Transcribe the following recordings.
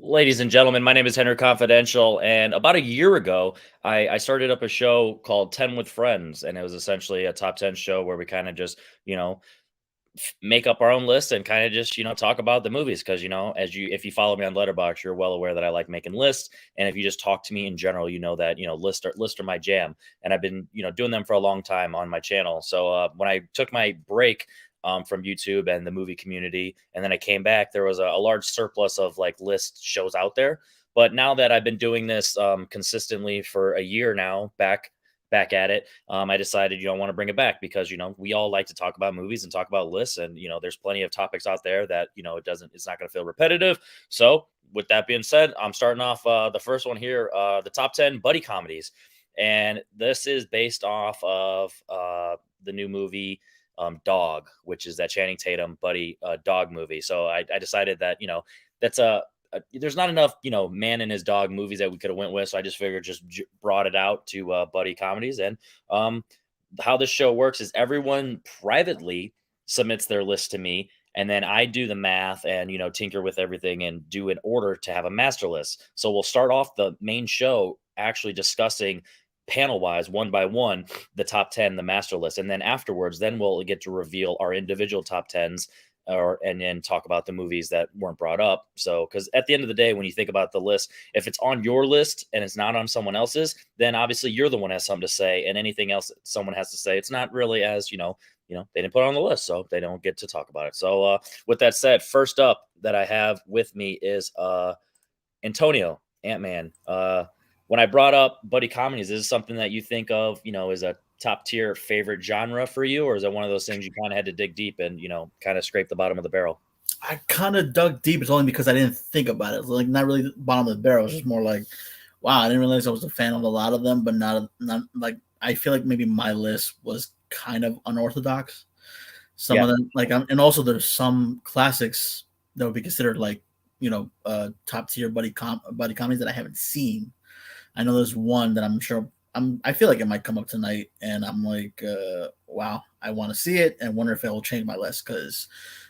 Ladies and gentlemen, my name is Henry Confidential, and about a year ago, I started up a show called 10 with Friends, and it was essentially a top 10 show where we kind of just, you know, make up our own list and kind of just, talk about the movies. Because, if you follow me on Letterboxd, you're well aware that I like making lists. And if you just talk to me in general, you know that, lists are my jam. And I've been, doing them for a long time on my channel. So when I took my break, from YouTube and the movie community. And then I came back, there was a large surplus of like list shows out there. But now that I've been doing this consistently for a year now, back at it, I decided I want to bring it back because we all like to talk about movies and talk about lists, and there's plenty of topics out there that it's not going to feel repetitive. So with that being said, I'm starting off the first one here, the top 10 buddy comedies, and this is based off of the new movie Dog, which is that Channing Tatum buddy dog movie. So I decided that that's there's not enough man and his dog movies that we could have went with. So I just figured brought it out to buddy comedies. And how this show works is everyone privately submits their list to me, and then I do the math and tinker with everything and do an order to have a master list. So we'll start off the main show actually discussing panel wise, one by one, the top 10, the master list. And then afterwards, then we'll get to reveal our individual top 10s and then talk about the movies that weren't brought up. So, because at the end of the day, when you think about the list, if it's on your list and it's not on someone else's, then obviously you're the one that has something to say, and anything else that someone has to say, it's not really as, they didn't put it on the list, so they don't get to talk about it. So with that said, first up that I have with me is Antonio, Ant-Man. When I brought up buddy comedies, is this something that you think of, as a top tier favorite genre for you? Or is it one of those things you kind of had to dig deep and, kind of scrape the bottom of the barrel? I kind of dug deep. It's only because I didn't think about it. It's like not really the bottom of the barrel. It's just more like, wow, I didn't realize I was a fan of a lot of them, but not like, I feel like maybe my list was kind of unorthodox. Some of them, and also there's some classics that would be considered like, top tier buddy comedies that I haven't seen. I know there's one that I'm sure I feel like it might come up tonight, and I'm like, wow, I want to see it and wonder if it will change my list. Because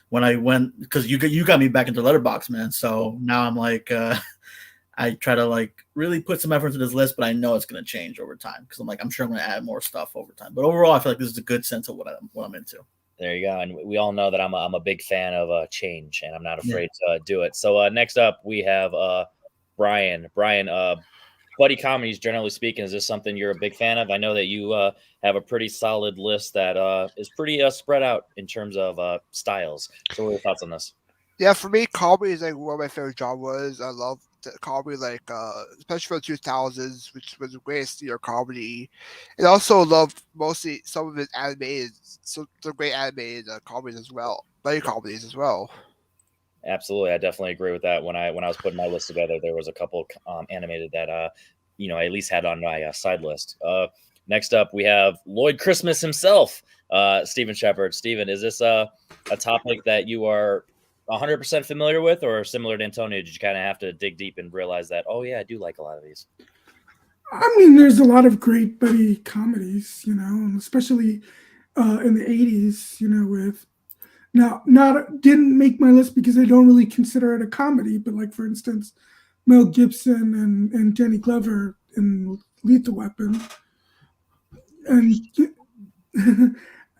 when I went, because you got me back into Letterboxd, man. So now I'm like, I try to like really put some effort into this list, but I know it's going to change over time because I'm sure I'm going to add more stuff over time. But overall, I feel like this is a good sense of what I'm into. There you go. And we all know that I'm a big fan of change, and I'm not afraid to do it. So next up, we have Brian. Brian, buddy comedies, generally speaking, is this something you're a big fan of? I know that you have a pretty solid list that is pretty spread out in terms of styles. So what are your thoughts on this? Yeah, for me, comedy is like one of my favorite genres. I love comedy, like especially for the 2000s, which was the greatest year comedy. And also love mostly some of his animated, some great animated comedies as well, buddy comedies as well. Absolutely, I definitely agree with that. When I was putting my list together, there was a couple animated that I at least had on my side list. Next up, we have Lloyd Christmas himself, Stephen Shepard. Stephen, is this a topic that you are 100% familiar with, or similar to Antonio? Did you kind of have to dig deep and realize that, oh yeah, I do like a lot of these? I mean, there's a lot of great buddy comedies, especially in the 80s, with didn't make my list because I don't really consider it a comedy, but like for instance, Mel Gibson and Danny Glover in Lethal Weapon, and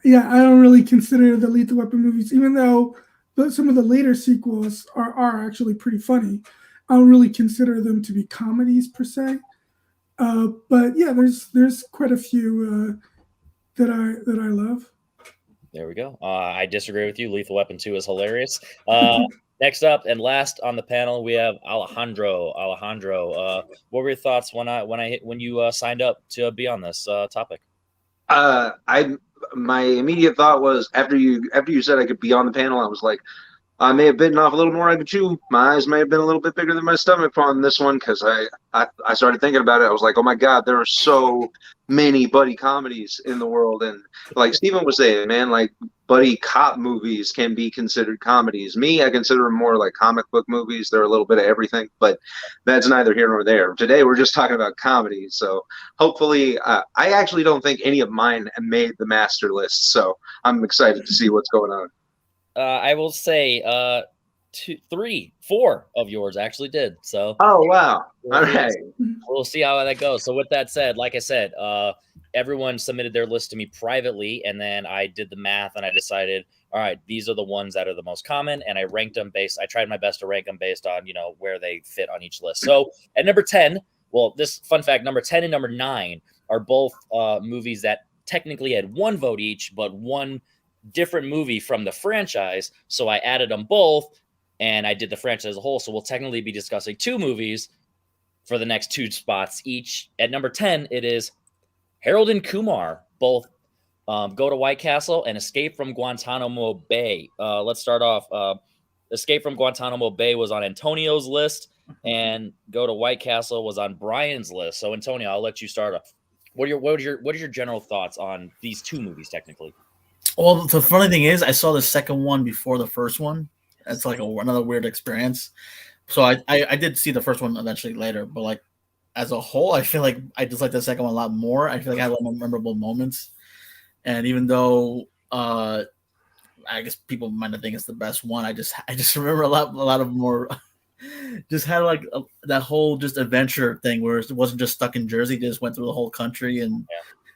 yeah, I don't really consider the Lethal Weapon movies, even though some of the later sequels are actually pretty funny. I don't really consider them to be comedies per se, but yeah, there's quite a few that I love. There we go. I disagree with you. Lethal Weapon 2 is hilarious. Next up and last on the panel, we have Alejandro. Alejandro, what were your thoughts when you signed up to be on this topic? My immediate thought was after you said I could be on the panel, I was like, I may have bitten off a little more I could chew. My eyes may have been a little bit bigger than my stomach on this one because I started thinking about it. I was like, oh my God, there are so many buddy comedies in the world. And like Steven was saying, man, like buddy cop movies can be considered comedies. Me, I consider them more like comic book movies. They're a little bit of everything, but that's neither here nor there. Today, we're just talking about comedies. So hopefully, I actually don't think any of mine made the master list. So I'm excited to see what's going on. I will say, 2, 3, 4 of yours actually did. So Oh wow! All we'll, right. we'll see how that goes. So with that said, like I said, everyone submitted their list to me privately, and then I did the math and I decided, all right, these are the ones that are the most common, and I ranked them based. I tried my best to rank them based on where they fit on each list. So at number 10, well, this fun fact: number 10 and number 9 are both movies that technically had one vote each, but one different movie from the franchise. So I added them both, and I did the franchise as a whole. So we'll technically be discussing 2 movies for the next 2 spots each. At number 10, it is Harold and Kumar, both Go to White Castle and Escape from Guantanamo Bay. Let's start off. Escape from Guantanamo Bay was on Antonio's list, and Go to White Castle was on Brian's list. So Antonio, I'll let you start off. What are your general thoughts on these 2 movies technically? Well, the funny thing is, I saw the second one before the first one. That's like another weird experience. So I did see the first one eventually later, but like as a whole, I feel like I just like the second one a lot more. I feel like I had a lot more memorable moments. And even though I guess people might not think it's the best one, I just remember a lot of more. Just had like that whole just adventure thing where it wasn't just stuck in Jersey. They just went through the whole country and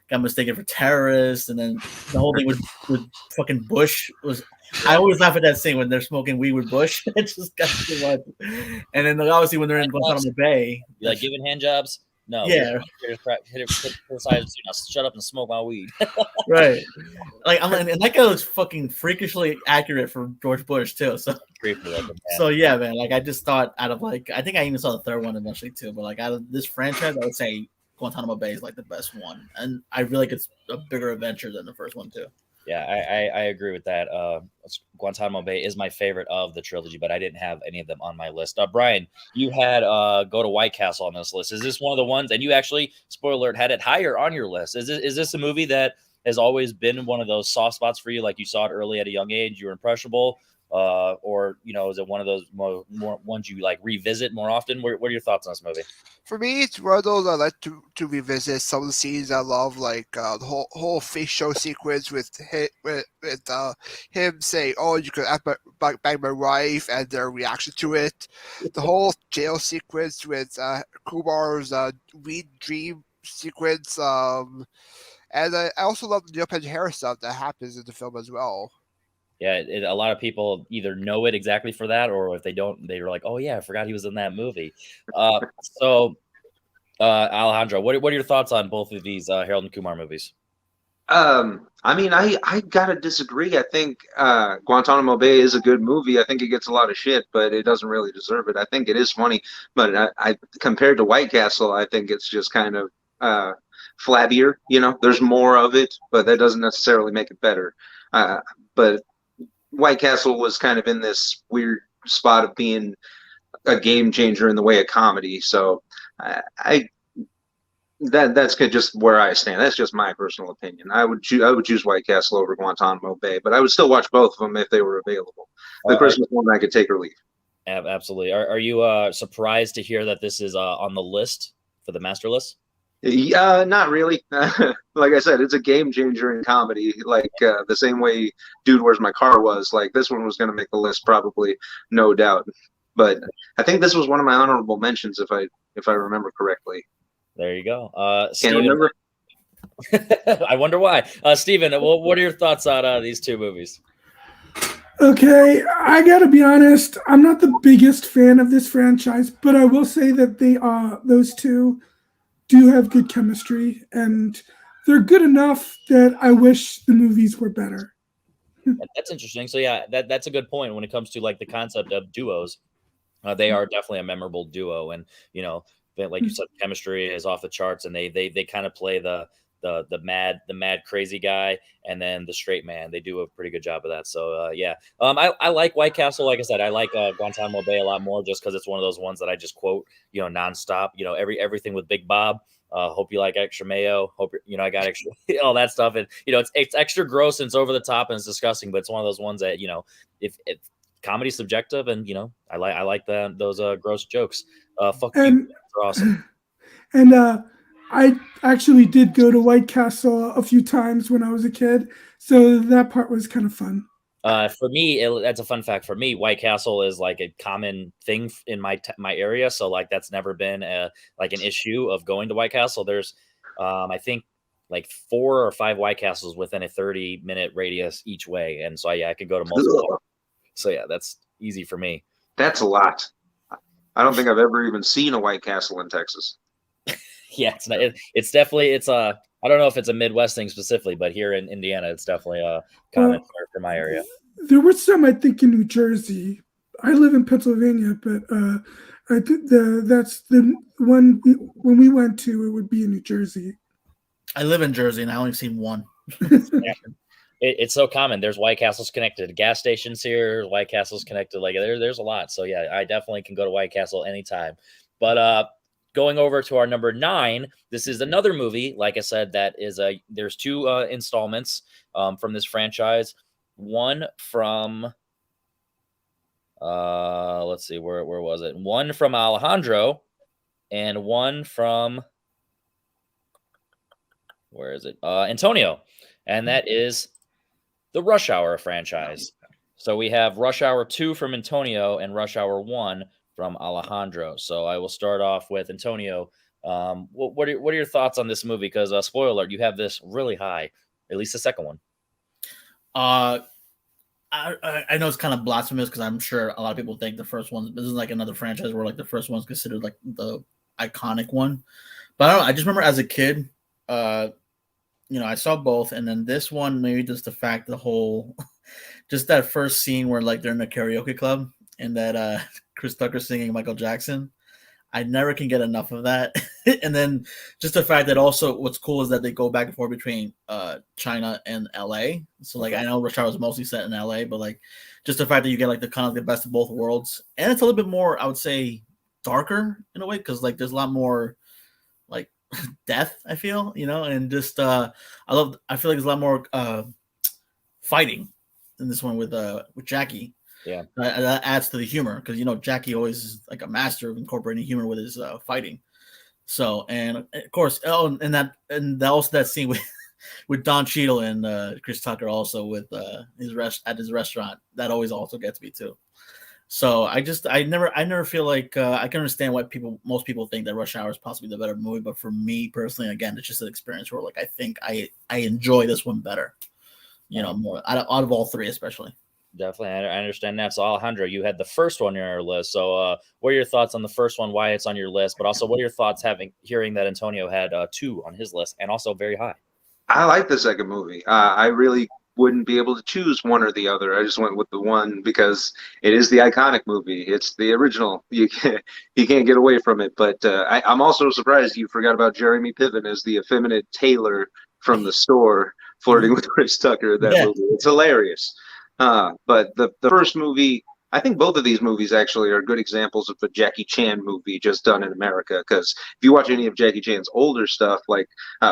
got mistaken for terrorists. And then the whole thing with fucking Bush was. I always laugh at that scene when they're smoking weed with Bush. It just got too much. And then obviously when they're in Guantanamo Bay, you like giving hand jobs? No. Yeah. Hit the side, shut up and smoke my weed. Right. Like and that guy looks fucking freakishly accurate for George Bush too. So yeah, man. Like I just thought out of like I think I even saw the third one eventually too. But like out of this franchise, I would say Guantanamo Bay is like the best one, and I feel like it's a bigger adventure than the first one too. Yeah, I agree with that. Guantanamo Bay is my favorite of the trilogy, but I didn't have any of them on my list. Brian, you had Go to White Castle on this list. Is this one of the ones, and you actually, spoiler alert, had it higher on your list? Is this a movie that has always been one of those soft spots for you? Like you saw it early at a young age, you were impressionable? Or is it one of those more ones you like revisit more often? What are your thoughts on this movie? For me, it's one of those I like to revisit some of the scenes I love, like the whole face show sequence with him saying, "Oh, you could bang my wife," and their reaction to it. The whole jail sequence with Kumar's weed dream sequence, and I also love the Neil Patrick Harris stuff that happens in the film as well. Yeah, a lot of people either know it exactly for that, or if they don't, they're like, "Oh yeah, I forgot he was in that movie." Alejandro, what are your thoughts on both of these Harold and Kumar movies? I mean, I gotta disagree. I think Guantanamo Bay is a good movie. I think it gets a lot of shit, but it doesn't really deserve it. I think it is funny, but I compared to White Castle, I think it's just kind of flabbier. There's more of it, but that doesn't necessarily make it better. But White Castle was kind of in this weird spot of being a game changer in the way of comedy. So that's just where I stand. That's just my personal opinion. I would choose White Castle over Guantanamo Bay, but I would still watch both of them if they were available. The Christmas one I could take or leave. Absolutely. Are you surprised to hear that this is on the list for the master list? Not really. Like I said, it's a game changer in comedy. Like the same way Dude, Where's My Car was. Like this one was going to make the list probably, no doubt. But I think this was one of my honorable mentions if I remember correctly. There you go. Can't remember. I wonder why. Steven, what are your thoughts on these 2 movies? Okay, I gotta be honest. I'm not the biggest fan of this franchise, but I will say that those 2 do have good chemistry, and they're good enough that I wish the movies were better. That's interesting. So yeah, that's a good point when it comes to like the concept of duos. They are definitely a memorable duo, and like you said, chemistry is off the charts, and they kind of play the mad crazy guy and then the straight man. They do a pretty good job of that. So I like White Castle. Like I said, I like Guantanamo Bay a lot more just because it's one of those ones that I just quote nonstop. Everything with Big Bob. Hope you like extra mayo. Hope I got extra all that stuff, and it's extra gross and it's over the top and it's disgusting. But it's one of those ones that if comedy's subjective, and I like those gross jokes. Fuck you. They're awesome. And I actually did go to White Castle a few times when I was a kid, so that part was kind of fun. For me, that's a fun fact. For me, White Castle is like a common thing in my area, so like that's never been like an issue of going to White Castle. There's, I think, like 4 or 5 White Castles within a 30-minute radius each way, and so yeah, I could go to multiple. So yeah, that's easy for me. That's a lot. I don't think I've ever even seen a White Castle in Texas. Yeah, it's not. It's definitely I don't know if it's a Midwest thing specifically, but here in Indiana, it's definitely common for my area. There were some, I think, in New Jersey. I live in Pennsylvania, but I think that's the one when we went to. It would be in New Jersey. I live in Jersey, and I only seen one. Yeah. It's so common. There's White Castles connected to gas stations here. White Castles connected, like there's a lot. So yeah, I definitely can go to White Castle anytime. But going over to our number 9, this is another movie. Like I said, that is there's 2 installments from this franchise. One from let's see, where was it? One from Alejandro, and one from where is it? Antonio, and that is the Rush Hour franchise. So we have Rush Hour 2 from Antonio and Rush Hour 1 from Alejandro. So I will start off with Antonio. What are your thoughts on this movie? Because spoiler alert, you have this really high, at least the second one. I know it's kind of blasphemous because I'm sure a lot of people think the first one. This is like another franchise where like the first one's considered like the iconic one. But I don't know. I just remember as a kid, I saw both, and then this one, maybe just the fact, just that first scene where like they're in a karaoke club and that Chris Tucker singing Michael Jackson. I never can get enough of that. And then just the fact that also what's cool is that they go back and forth between China and LA. So like I know Rush Hour was mostly set in LA, but like just the fact that you get like the kind of the best of both worlds, and it's a little bit more, I would say, darker in a way because like there's a lot more like death, I feel, and just I feel like there's a lot more fighting in this one with Jackie. Yeah, that adds to the humor because Jackie always is like a master of incorporating humor with his fighting. So, and of course, and also that scene with Don Cheadle and Chris Tucker also with his restaurant, that always also gets me too. So I never feel like I can understand why most people think that Rush Hour is possibly the better movie, but for me personally, again, it's just an experience where like I think I enjoy this one better, more out of all 3 especially. Definitely, I understand that. So Alejandro, you had the first one on your list. So what are your thoughts on the first one? Why it's on your list? But also, what are your thoughts hearing that Antonio had 2 on his list and also very high? I like the second movie. I really wouldn't be able to choose one or the other. I just went with the one because it is the iconic movie. It's the original. You can't get away from it. But I'm also surprised you forgot about Jeremy Piven as the effeminate tailor from the store flirting with Chris Tucker in that movie. It's hilarious. But the first movie, I think both of these movies actually are good examples of a Jackie Chan movie just done in America. Because if you watch any of Jackie Chan's older stuff, like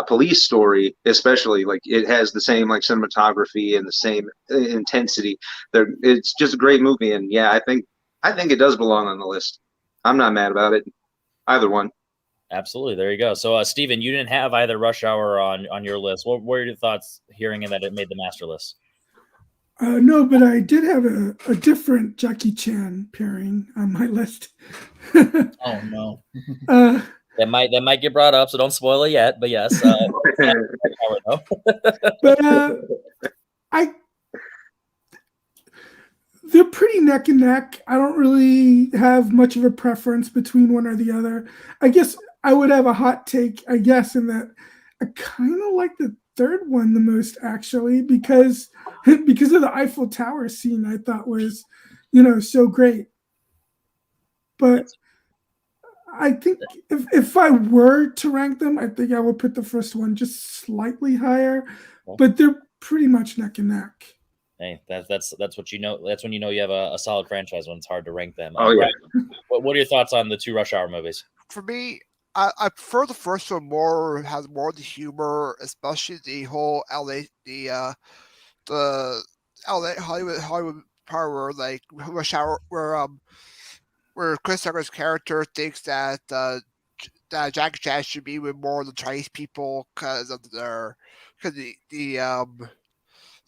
Police Story, especially, like it has the same like cinematography and the same intensity. It's just a great movie, and yeah, I think it does belong on the list. I'm not mad about it. Either one. Absolutely. There you go. So, Steven, you didn't have either Rush Hour on your list. What were your thoughts hearing that it made the master list? No, but I did have a different Jackie Chan pairing on my list. Oh no. That might get brought up, so don't spoil it yet. But yes, but they're pretty neck and neck. I don't really have much of a preference between one or the other. I guess I would have a hot take, I guess, in that I kind of like the third one the most, actually, because of the Eiffel Tower scene. I thought was, so great. But I think if I were to rank them, I think I would put the first one just slightly higher. But they're pretty much neck and neck. Hey, that's what you know. That's when you know you have a solid franchise when it's hard to rank them. Oh yeah. What are your thoughts on the 2 Rush Hour movies? For me, I prefer the first one more. Has more of the humor, especially the whole LA, the LA Hollywood part where like Rush Hour, where Chris Tucker's character thinks that that Jackie Chan should be with more of the Chinese people because of the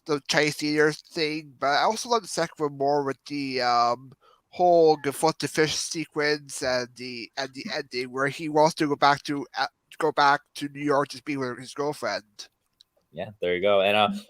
the Chinese theater thing, but I also love the second one more with the whole gefilte to fish sequence and the ending where he wants to go back to New York to be with his girlfriend. Yeah, there you go. And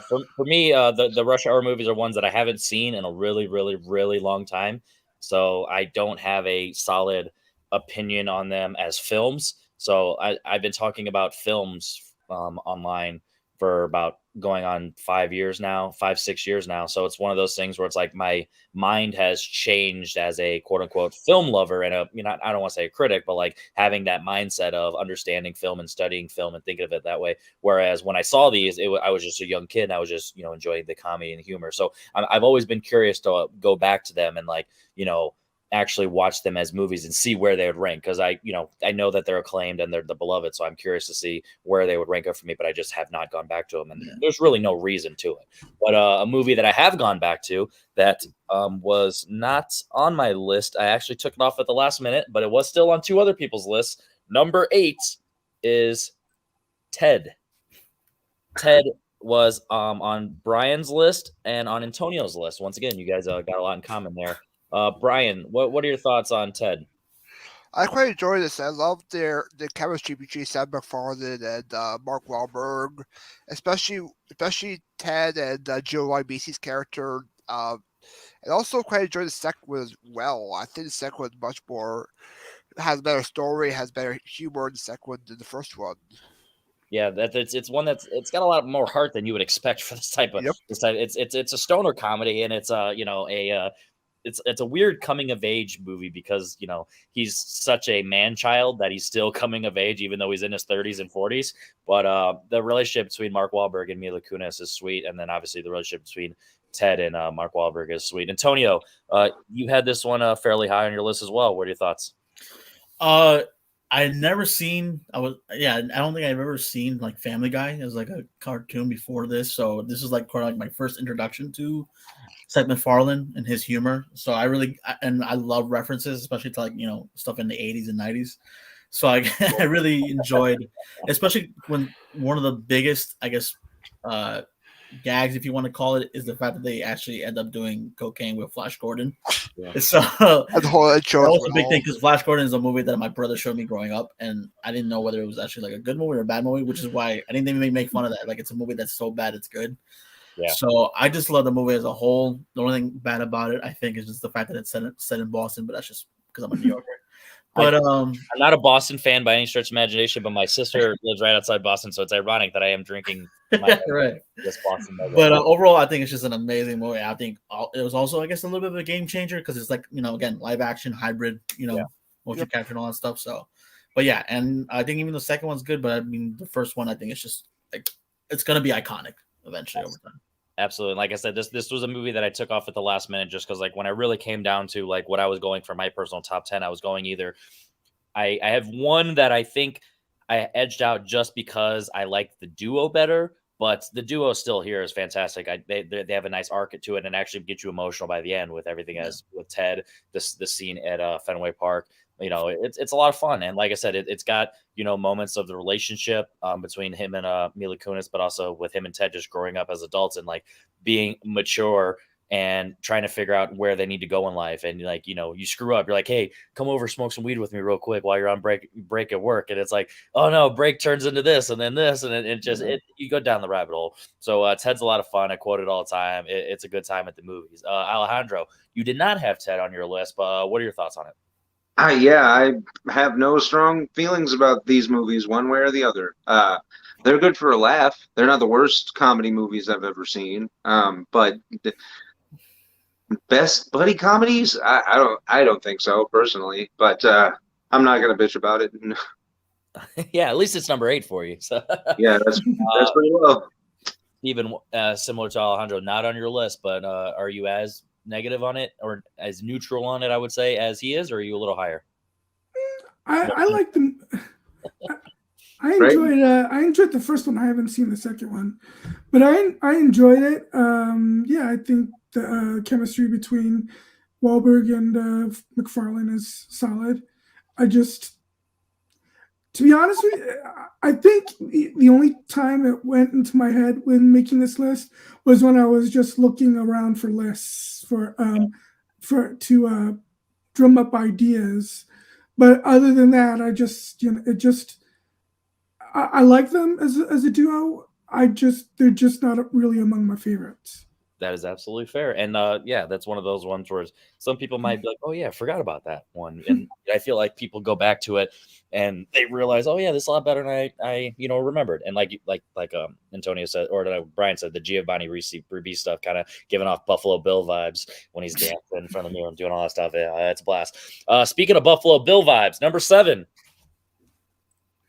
for me, the Rush Hour movies are ones that I haven't seen in a really, really, really long time. So I don't have a solid opinion on them as films. So I've been talking about films online for about going on 5 years now, 5, 6 years now. So it's one of those things where it's like my mind has changed as a quote unquote film lover and I don't want to say a critic, but like having that mindset of understanding film and studying film and thinking of it that way. Whereas when I saw these, I was just a young kid and I was just, enjoying the comedy and humor. So I've always been curious to go back to them and like, actually watch them as movies and see where they would rank. Cause I know that they're acclaimed and they're the beloved. So I'm curious to see where they would rank up for me, but I just have not gone back to them. And there's really no reason to it. But a movie that I have gone back to that was not on my list. I actually took it off at the last minute, but it was still on 2 other people's lists. Number 8 is Ted. Ted was on Brian's list and on Antonio's list. Once again, you guys got a lot in common there. Brian, what are your thoughts on Ted? I quite enjoy this. I love the chemistry between Seth MacFarlane and Mark Wahlberg, especially Ted and Jill Macy's character. And also quite enjoy the second one as well. I think the second one has a better story, has better humor in the second one than the first one. Yeah, it's one it's got a lot more heart than you would expect for this type of. Yep. It's a stoner comedy and it's it's a weird coming of age movie because he's such a man child that he's still coming of age even though he's in his 30s and 40s. But the relationship between Mark Wahlberg and Mila Kunis is sweet, and then obviously the relationship between Ted and Mark Wahlberg is sweet. Antonio, you had this one fairly high on your list as well. What are your thoughts? I'd never seen. I don't think I've ever seen like Family Guy as like a cartoon before this. So this is like kind of like my first introduction to Seth MacFarlane and his humor. So I love references, especially to like stuff in the 80s and 90s. So I really enjoyed, especially when one of the biggest, I guess, gags, if you want to call it, is the fact that they actually end up doing cocaine with Flash Gordon. Yeah. So that was a big thing because Flash Gordon is a movie that my brother showed me growing up, and I didn't know whether it was actually like a good movie or a bad movie, which is why I didn't even make fun of that. Like it's a movie that's so bad it's good. Yeah. So I just love the movie as a whole. The only thing bad about it, I think, is just the fact that it's set in Boston, but that's just because I'm a New Yorker. But I'm not a Boston fan by any stretch of imagination, but my sister lives right outside Boston, so it's ironic that I am drinking right. This Boston. But overall, I think it's just an amazing movie. I think it was also, I guess, a little bit of a game changer because it's like again, live action, hybrid, motion capture and all that stuff. So, but yeah, and I think even the second one's good, but I mean, the first one, I think it's just like it's gonna be iconic eventually over time. Absolutely. Like I said, this was a movie that I took off at the last minute just because like when I really came down to like what I was going for my personal top 10, I was going either I have one that I think I edged out just because I liked the duo better, but the duo still here is fantastic. They have a nice arc to it and actually get you emotional by the end with everything as with Ted, the scene at Fenway Park. It's a lot of fun. And like I said, it's got, moments of the relationship between him and Mila Kunis, but also with him and Ted just growing up as adults and like being mature and trying to figure out where they need to go in life. And like, you screw up, you're like, hey, come over, smoke some weed with me real quick while you're on break at work. And it's like, oh no, break turns into this and then this. And you go down the rabbit hole. So Ted's a lot of fun. I quote it all the time. It's a good time at the movies. Alejandro, you did not have Ted on your list, but what are your thoughts on it? I have no strong feelings about these movies one way or the other. They're good for a laugh. They're not the worst comedy movies I've ever seen. But best buddy comedies? I don't think so personally. But I'm not gonna bitch about it. Yeah, at least it's number 8 for you. So yeah, that's pretty well. Even similar to Alejandro, not on your list, but are you as negative on it or as neutral on it, I would say, as he is, or are you a little higher? I like them. I enjoyed the first one. I haven't seen the second one, but I enjoyed it. I think the chemistry between Wahlberg and MacFarlane is solid. To be honest with you, I think the only time it went into my head when making this list was when I was just looking around for lists to drum up ideas. But other than that, I like them as a duo. They're just not really among my favorites. That is absolutely fair. And yeah, that's one of those ones where some people might be like, oh yeah, I forgot about that one. And I feel like people go back to it and they realize, oh yeah, this is a lot better than I remembered. And like Antonio said, or Brian said, the Giovanni Ribisi stuff kind of giving off Buffalo Bill vibes when he's dancing in front of the mirror and doing all that stuff. Yeah, it's a blast. Speaking of Buffalo Bill vibes, number 7,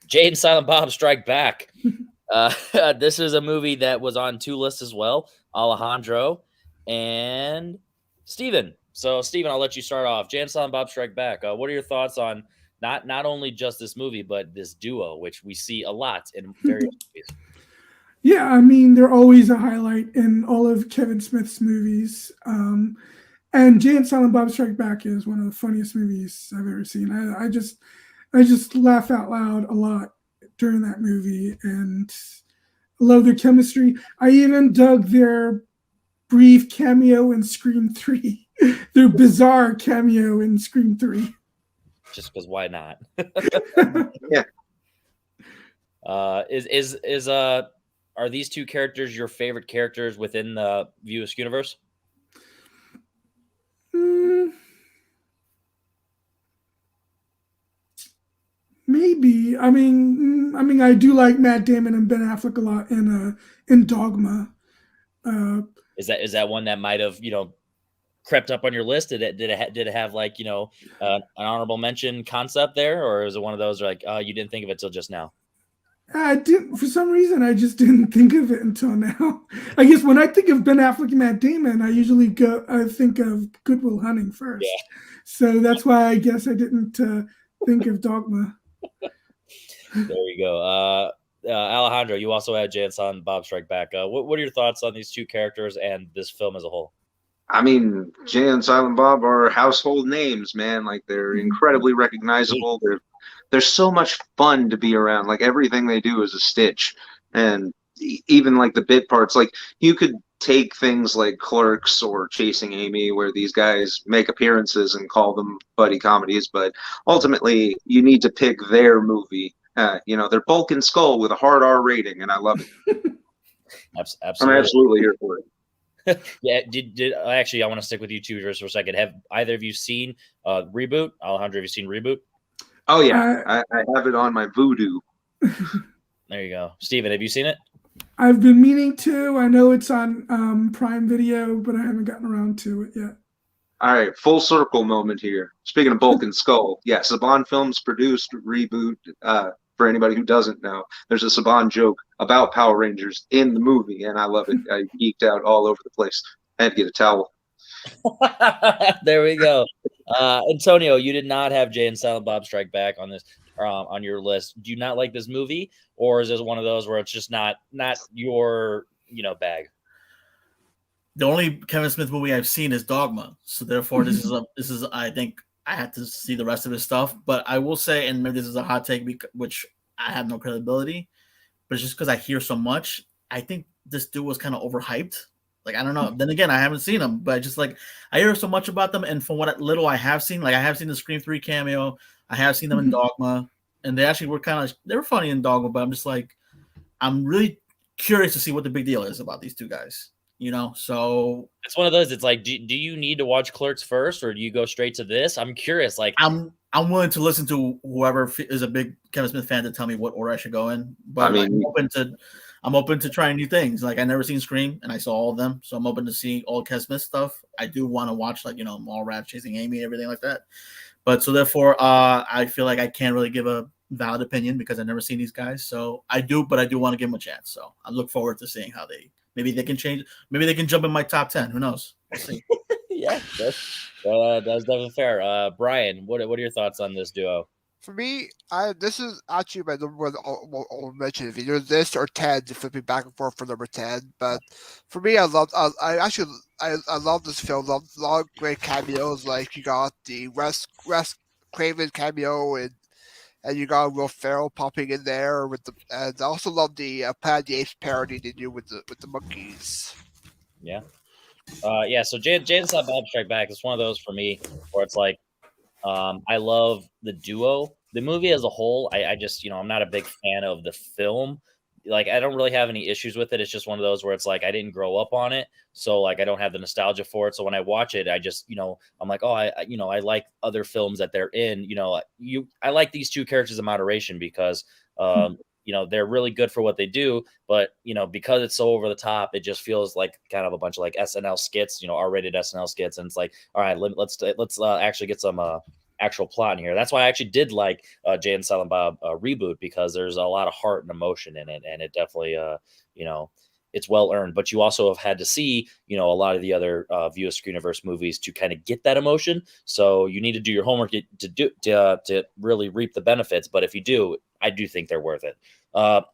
Jay and Silent Bob Strike Back. This is a movie that was on 2 lists as well, Alejandro and Steven. So, Steven, I'll let you start off. Jay and Silent Bob Strike Back. What are your thoughts on not only just this movie, but this duo, which we see a lot in various movies? Yeah, I mean, they're always a highlight in all of Kevin Smith's movies. And Jay and Silent Bob Strike Back is one of the funniest movies I've ever seen. I just laugh out loud a lot during that movie, and I love their chemistry. I even dug their brief cameo in Scream 3, their bizarre cameo in Scream 3. Just because why not? Yeah. Are these 2 characters your favorite characters within the Views universe? Maybe. I mean, I do like Matt Damon and Ben Affleck a lot in Dogma. Is that one that might have crept up on your list? Did it have like an honorable mention concept there, or is it one of those like you didn't think of it till just now? I didn't, for some reason. I just didn't think of it until now. I guess when I think of Ben Affleck and Matt Damon, I think of Good Will Hunting first. Yeah. So that's why I guess I didn't think of Dogma. There you go. Alejandro, you also had Jay and Silent Bob Strike Back. What are your thoughts on these 2 characters and this film as a whole? I mean, Jay and Silent Bob are household names, man. Like, they're incredibly recognizable. They're so much fun to be around. Like, everything they do is a stitch. And even like the bit parts, like you could take things like Clerks or Chasing Amy, where these guys make appearances and call them buddy comedies, but ultimately you need to pick their movie. They're Bulk and Skull with a hard R rating, and I love it. Absolutely. I'm absolutely here for it. Yeah, actually, I want to stick with you 2 just for a second. Have either of you seen Reboot? Alejandro, have you seen Reboot? Oh yeah, I have it on my Vudu. There you go. Steven, have you seen it? I've been meaning to. I know it's on Prime Video, but I haven't gotten around to it yet. All right, full circle moment here. Speaking of Bulk and Skull, yeah, Saban Films produced Reboot. For anybody who doesn't know, there's a Saban joke about Power Rangers in the movie, and I love it. I geeked out all over the place. I had to get a towel. There we go. Antonio, you did not have Jay and Silent Bob Strike Back on this on your list. Do you not like this movie, or is this one of those where it's just not your bag? The only Kevin Smith movie I've seen is Dogma, so therefore this is I think I had to see the rest of his stuff. But I will say, and maybe this is a hot take, which I have no credibility, but it's just because I hear so much. I think this dude was kind of overhyped. Like, I don't know. Then again, I haven't seen them, but just like I hear so much about them, and from what little I have seen, like I have seen the Scream 3 cameo, I have seen them in Dogma, and they actually were they were funny in Dogma. But I'm just like, I'm really curious to see what the big deal is about these 2 guys. So it's one of those. It's like, do you need to watch Clerks first, or do you go straight to this? I'm curious. Like, I'm willing to listen to whoever is a big Kevin Smith fan to tell me what order I should go in. But I mean, I'm open to trying new things. Like, I never seen Scream, and I saw all of them, so I'm open to seeing all Kevin Smith stuff. I do want to watch Mallrats, Chasing Amy, and everything like that. But so therefore, I feel like I can't really give a valid opinion because I've never seen these guys. So I do want to give them a chance. So I look forward to seeing how maybe they can change. Maybe they can jump in my top 10. Who knows? We'll see. Yeah, that's definitely fair. Brian, what are your thoughts on this duo? For me, this is actually my number one. I'll mention it. Either this or 10, flipping back and forth for number 10. But for me, I love this film. Love a lot of great cameos. Like, you got the Wes Craven cameo and you got Will Ferrell popping in there with the. And I also love the Planet of the Apes parody they do with the monkeys. Yeah. Yeah. So Jay and Silent Bob Strike Back is one of those for me where it's like, I love the duo. The movie as a whole, I just, I'm not a big fan of the film. Like, I don't really have any issues with it. It's just one of those where it's like I didn't grow up on it, so like I don't have the nostalgia for it. So when I watch it, I just, I'm like, oh, I like other films that they're in. I like these two characters in moderation because, they're really good for what they do. But because it's so over the top, it just feels like kind of a bunch of like SNL skits, R-rated SNL skits, and it's like, all right, let's actually get some actual plot in here. That's why I actually did like Jay and Silent Bob reboot, because there's a lot of heart and emotion in it, and it definitely it's well earned. But you also have had to see a lot of the other View Askew Universe movies to kind of get that emotion. So you need to do your homework to really reap the benefits. But if you do, I do think they're worth it.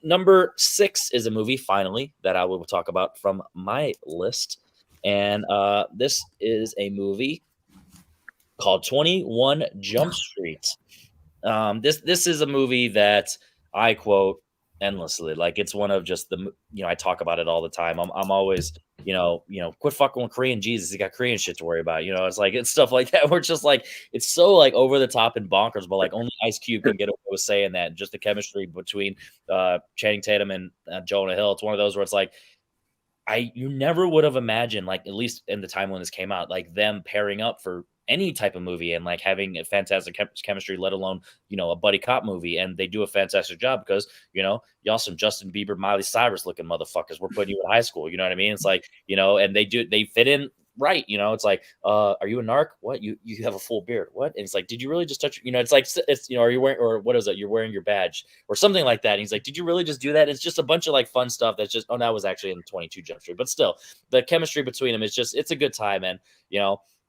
Number 6 is a movie, finally, that I will talk about from my list, and this is a movie called 21 Jump Street. This is a movie that I quote endlessly. Like, it's one of just the, I talk about it all the time. I'm always, quit fucking with Korean Jesus. He got Korean shit to worry about. It's like, it's stuff like that. We're just like, it's so like over the top and bonkers, but like only Ice Cube can get away with saying that. Just the chemistry between Channing Tatum and Jonah Hill. It's one of those where it's like, you never would have imagined, like, at least in the time when this came out, like them pairing up for any type of movie and like having a fantastic chemistry, let alone, a buddy cop movie. And they do a fantastic job because, y'all some Justin Bieber, Miley Cyrus looking motherfuckers. We're putting you in high school. You know what I mean? It's like, and they fit in right. It's like, are you a narc? What? You have a full beard. What? And it's like, did you really just touch, it's like, are you wearing, or what is it? You're wearing your badge or something like that. And he's like, did you really just do that? It's just a bunch of like fun stuff. That's just, that was actually in 22 Jump Street, but still the chemistry between them is just, it's a good time. And,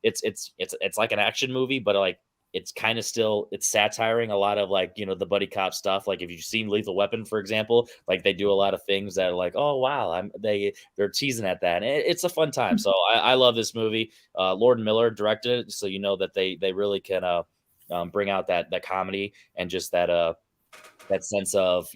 it's like an action movie, but like it's kind of still, it's satiring a lot of like, the buddy cop stuff. Like if you've seen Lethal Weapon, for example, like they do a lot of things that are like, oh wow, they're teasing at that. And it's a fun time. So I love this movie. Lord and Miller directed it, so that they really can bring out that comedy and just that sense of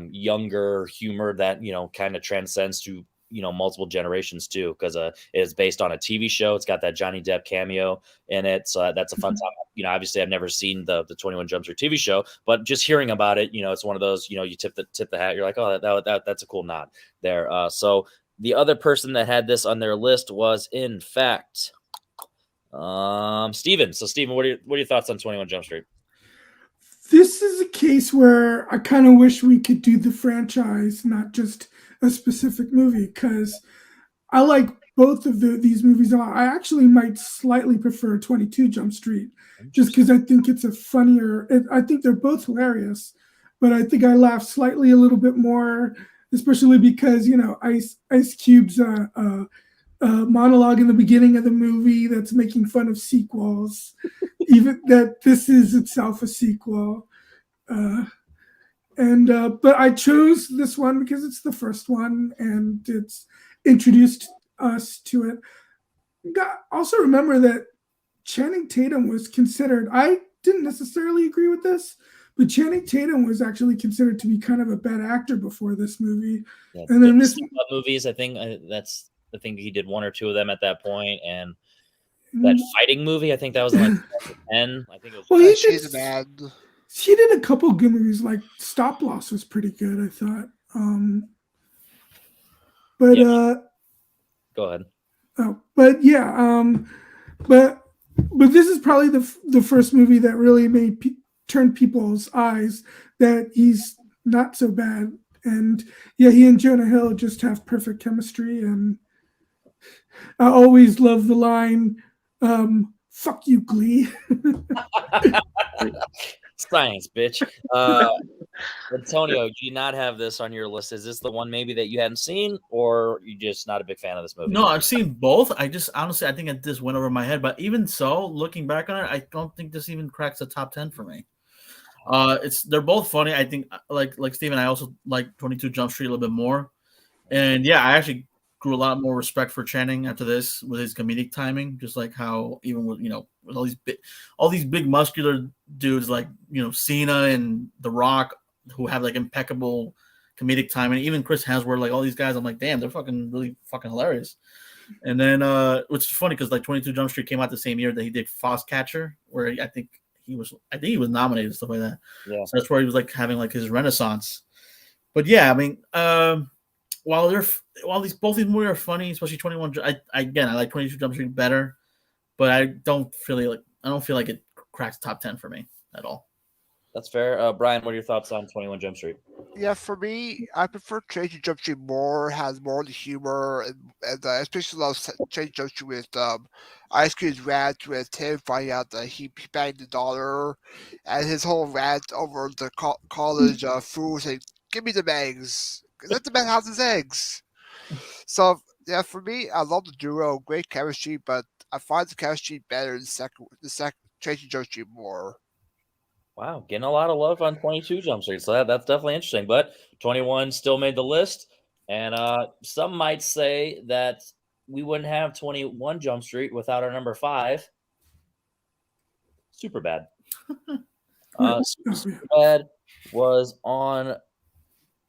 younger humor that kind of transcends to multiple generations too, because it is based on a TV show. It's got that Johnny Depp cameo in it, so that's a fun time. Obviously I've never seen the 21 Jump Street TV show, but just hearing about it, it's one of those, you tip the hat, you're like, oh, that's a cool nod there. So the other person that had this on their list was, in fact, Steven. So Steven, what are your thoughts on 21 Jump Street? This is a case where I kind of wish we could do the franchise, not just a specific movie, because I like both of these movies a lot. I actually might slightly prefer 22 Jump Street, just because I think it's a funnier, I think they're both hilarious, but I think I laugh slightly a little bit more, especially because, Ice Cube's monologue in the beginning of the movie that's making fun of sequels, even that this is itself a sequel. But I chose this one because it's the first one and it's introduced us to it. Also remember that Channing Tatum was considered, I didn't necessarily agree with this, but Channing Tatum was actually considered to be kind of a bad actor before this movie. Yeah, and then this movies, I think that's the thing. He did one or two of them at that point, and that fighting movie, I think that was like 2010. I think it was. Well, He did a couple good movies, like Stop Loss was pretty good, I thought. Go ahead. But this is probably the first movie that really made turn people's eyes that he's not so bad. And yeah, he and Jonah Hill just have perfect chemistry. And I always love the line, "Fuck you, Glee." Science, bitch. Antonio, do you not have this on your list? Is this the one maybe that you hadn't seen, or you just not a big fan of this movie? No, I've seen both. I just honestly, I think it just went over my head. But even so, looking back on it, I don't think this even cracks the top 10 for me. They're both funny. I think like Steven, I also like 22 Jump Street a little bit more. And yeah, I actually grew a lot more respect for Channing after this with his comedic timing. Just like how even with with all these big muscular dudes like Cena and The Rock who have like impeccable comedic timing. Even Chris Hemsworth, like all these guys, I'm like, damn, they're really fucking hilarious. And then which is funny because like 22 Jump Street came out the same year that he did Foxcatcher, where I think he was nominated and stuff like that. Yeah. So that's where he was like having like his renaissance. But yeah, I mean, while both these movies are funny, especially 21, I like 22 Jump Street better, but I don't feel like it cracks top 10 for me at all. That's fair. Brian, what are your thoughts on 21 Jump Street? Yeah, for me, I prefer Tracy Jump Street more. Has more of the humor, and I especially love Tracy Jump Street with Ice Cube's rant with him finding out that he banged the daughter, and his whole rant over the college food saying, "Give me the eggs. Let the man have his eggs." So yeah, for me, I love the duo, great chemistry, but I find the chemistry better in the second Tracy Jump Street more. Wow, getting a lot of love on 22 Jump Street, so that's definitely interesting. But 21 still made the list, and some might say that we wouldn't have 21 Jump Street without our number 5, Superbad. Superbad was on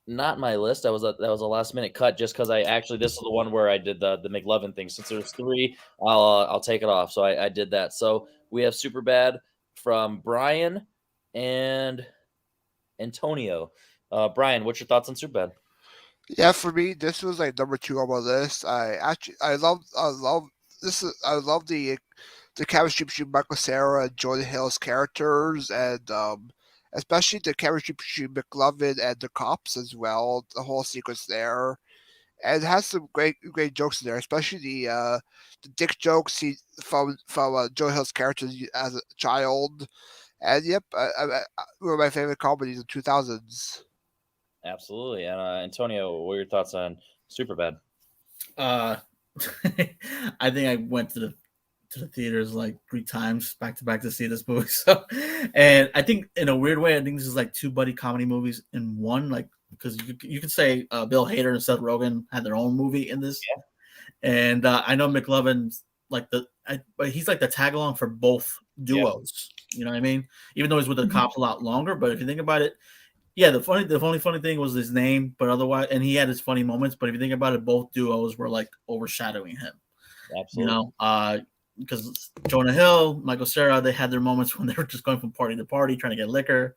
not my list. That was a last minute cut just because this is the one where I did the McLovin thing. Since there's 3, I'll take it off. So I did that. So we have Superbad from Brian and Antonio. Brian, what's your thoughts on Superbad? Yeah, for me, this was like number 2 on my list. I love the chemistry between Michael Cera and Jonah Hill's characters, and especially the chemistry between McLovin and the cops as well. The whole sequence there, and it has some great jokes in there, especially the dick jokes from Jonah Hill's character as a child. And yep, one of my favorite comedies in 2000s. Absolutely. And Antonio, what are your thoughts on Superbad? I think I went to the theaters like 3 times back to back to see this movie. So, and I think in a weird way, I think this is like 2 buddy comedy movies in one. Like because you could say Bill Hader and Seth Rogen had their own movie in this, and I know McLovin's like but he's like the tag along for both duos. Yeah. You know what I mean? Even though he's with the cops a lot longer, but if you think about it, yeah, the only funny thing was his name, but otherwise, and he had his funny moments. But if you think about it, both duos were like overshadowing him. Absolutely. Because Jonah Hill, Michael Cera, they had their moments when they were just going from party to party trying to get liquor,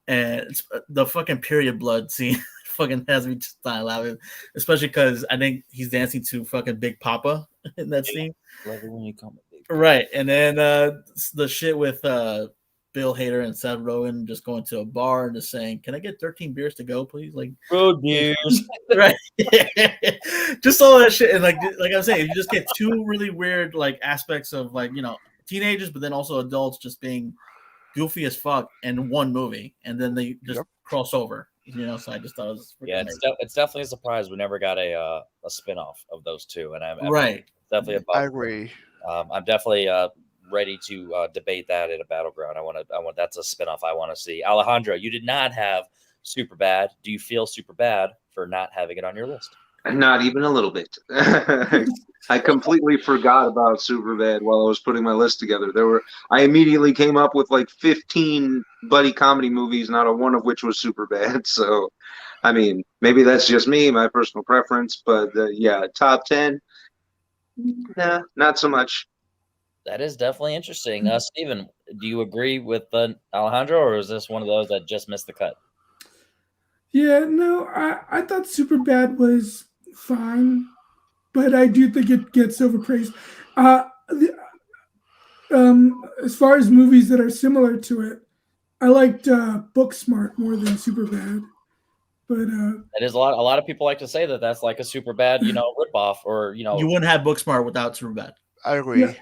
and it's, the fucking period blood scene fucking has me just dying laughing, especially because I think he's dancing to fucking Big Papa in that scene. Love it when you come. Right, and then the shit with Bill Hader and Seth Rogen just going to a bar and just saying, "Can I get 13 beers to go, please?" Like road beers, right? Just all that shit, and like I'm saying, you just get 2 really weird like aspects of like teenagers, but then also adults just being goofy as fuck in one movie, and then they just cross over. So I just thought it was it's definitely a surprise we never got a spin-off of those 2, and I'm right. Definitely I agree. I'm definitely ready to debate that at a battleground. I want that's a spinoff I want to see. Alejandro, you did not have Superbad. Do you feel super bad for not having it on your list? Not even a little bit. I completely forgot about Superbad while I was putting my list together. I immediately came up with like 15 buddy comedy movies, not one of which was Superbad. So, I mean, maybe that's just me, my personal preference, but yeah, top 10. Nah, not so much. That is definitely interesting. Steven, do you agree with Alejandro, or is this one of those that just missed the cut? Yeah, no, I thought Superbad was fine, but I do think it gets overpraised. As far as movies that are similar to it, I liked Booksmart more than Superbad. But that is a lot of people like to say that that's like a Superbad, ripoff, or you wouldn't have Booksmart without Superbad. I agree. Yeah.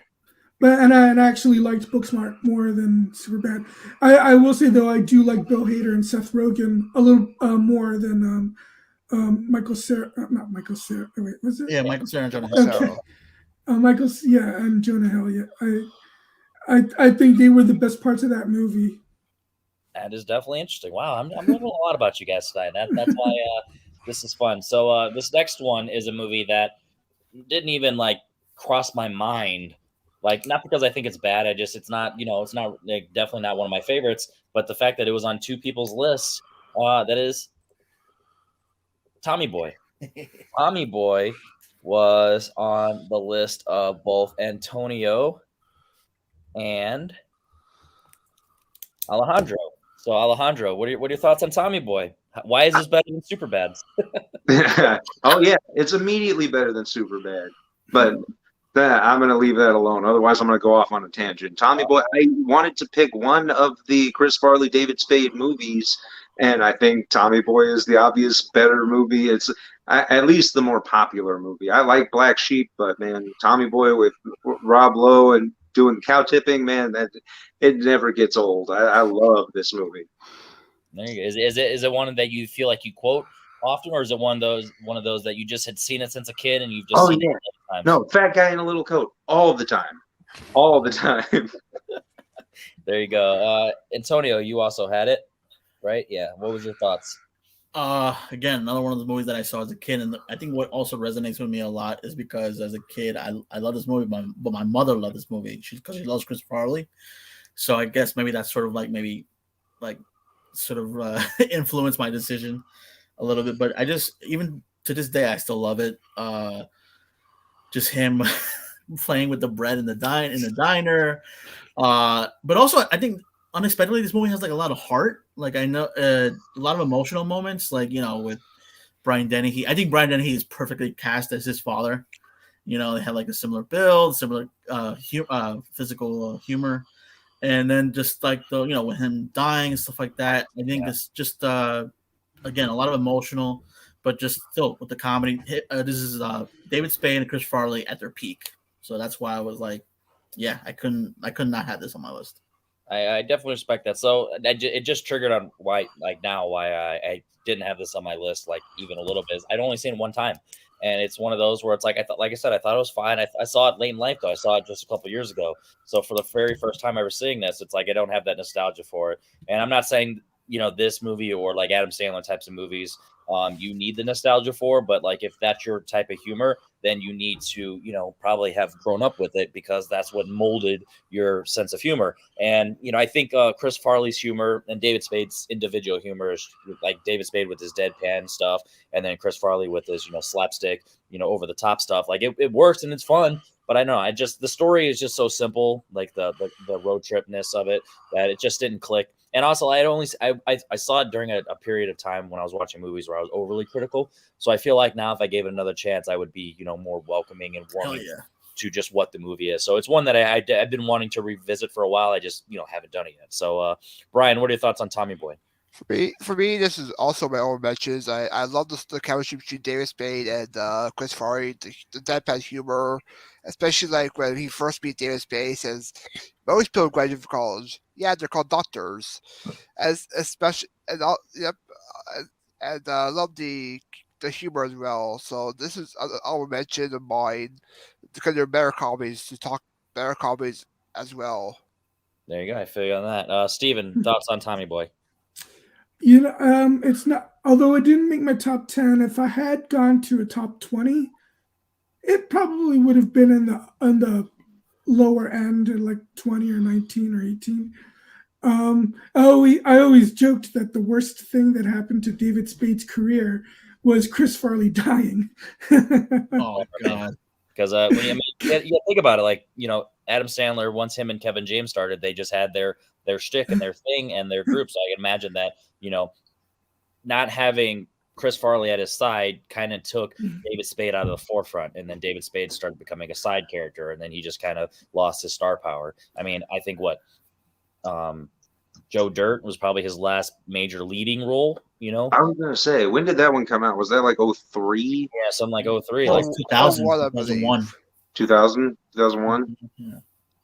But I actually liked Booksmart more than Superbad. I will say though, I do like Bill Hader and Seth Rogen a little more than Michael Cera. Not Michael Cera. Wait, was it? Yeah, Michael Cera and Jonah Hill. Okay. And Jonah Hill. Yeah, I think they were the best parts of that movie. That is definitely interesting. Wow, I'm learning a lot about you guys tonight. That's why this is fun. So this next one is a movie that didn't even like cross my mind. Like, not because I think it's bad. It's not, it's not like, definitely not one of my favorites. But the fact that it was on two people's lists, that is Tommy Boy. Tommy Boy was on the list of both Antonio and Alejandro. So Alejandro, what are your thoughts on Tommy Boy? Why is this better than Superbad? Oh yeah, it's immediately better than Superbad. But I'm going to leave that alone. Otherwise, I'm going to go off on a tangent. Tommy Boy, I wanted to pick one of the Chris Farley, David Spade movies, and I think Tommy Boy is the obvious better movie. It's at least the more popular movie. I like Black Sheep, but man, Tommy Boy with Rob Lowe and doing cow tipping, man, that it never gets old. I love this movie. There you go. Is it one that you feel like you quote often, or is it one of those that you just had seen it since a kid and you've just seen it all the time? No, fat guy in a little coat all the time. There you go. Antonio, you also had it, right? Yeah. What was your thoughts? Again, another one of the movies that I saw as a kid, and I think what also resonates with me a lot is because as a kid I love this movie, but my mother loved this movie because she loves Chris Farley. So I guess maybe that's sort of influenced my decision a little bit. But I just, even to this day, I still love it. Just him playing with the bread in the diner. But also, I think unexpectedly, this movie has like a lot of heart. Like, I know a lot of emotional moments, like, with Brian Dennehy. I think Brian Dennehy is perfectly cast as his father. They had like a similar build, similar physical humor. And then just like with him dying and stuff like that, I think it's just again a lot of emotional, but just still with the comedy. This is David Spade and Chris Farley at their peak, so that's why I was like, I could not have this on my list. I definitely respect that. So it just triggered on why I didn't have this on my list, like even a little bit. I'd only seen it one time. And it's one of those where it's like, I thought it was fine. I saw it late in life, though. I saw it just a couple years ago. So for the very first time ever seeing this, it's like I don't have that nostalgia for it. And I'm not saying, this movie or like Adam Sandler types of movies, you need the nostalgia for. But like if that's your type of humor, then you need to, probably have grown up with it because that's what molded your sense of humor. And, I think Chris Farley's humor and David Spade's individual humor is like David Spade with his deadpan stuff. And then Chris Farley with his, slapstick, over the top stuff. Like it works and it's fun. But I know the story is just so simple, like the road tripness of it, that it just didn't click. And also, I saw it during a period of time when I was watching movies where I was overly critical. So I feel like now if I gave it another chance, I would be, more welcoming and warming to just what the movie is. So it's one that I've been wanting to revisit for a while. I just, haven't done it yet. So, Brian, what are your thoughts on Tommy Boy? For me, this is also my own mentions. I love the chemistry between David Spade and Chris Farley, the deadpan humor, especially like when he first meets David Spade. He says, "Most people graduate from college. Yeah, they're called doctors." And I love the humor as well. So this is I'll mention of mine because there are better comedies as well. There you go. I feel you on that. Steven, thoughts on Tommy Boy? It's not, although it didn't make my top 10, if I had gone to a top 20, it probably would have been in the lower end, at like 20 or 19 or 18. I always joked that the worst thing that happened to David Spade's career was Chris Farley dying. Oh God! Because when you think about it, like Adam Sandler, once him and Kevin James started, they just had their shtick and their thing and their group. So I can imagine that not having Chris Farley at his side kind of took David Spade out of the forefront, and then David Spade started becoming a side character, and then he just kind of lost his star power. I mean, I think Joe Dirt was probably his last major leading role. I was gonna say, when did that one come out? Was that like 2003? Yeah, something like 2003, like 2000, 2001. 2001.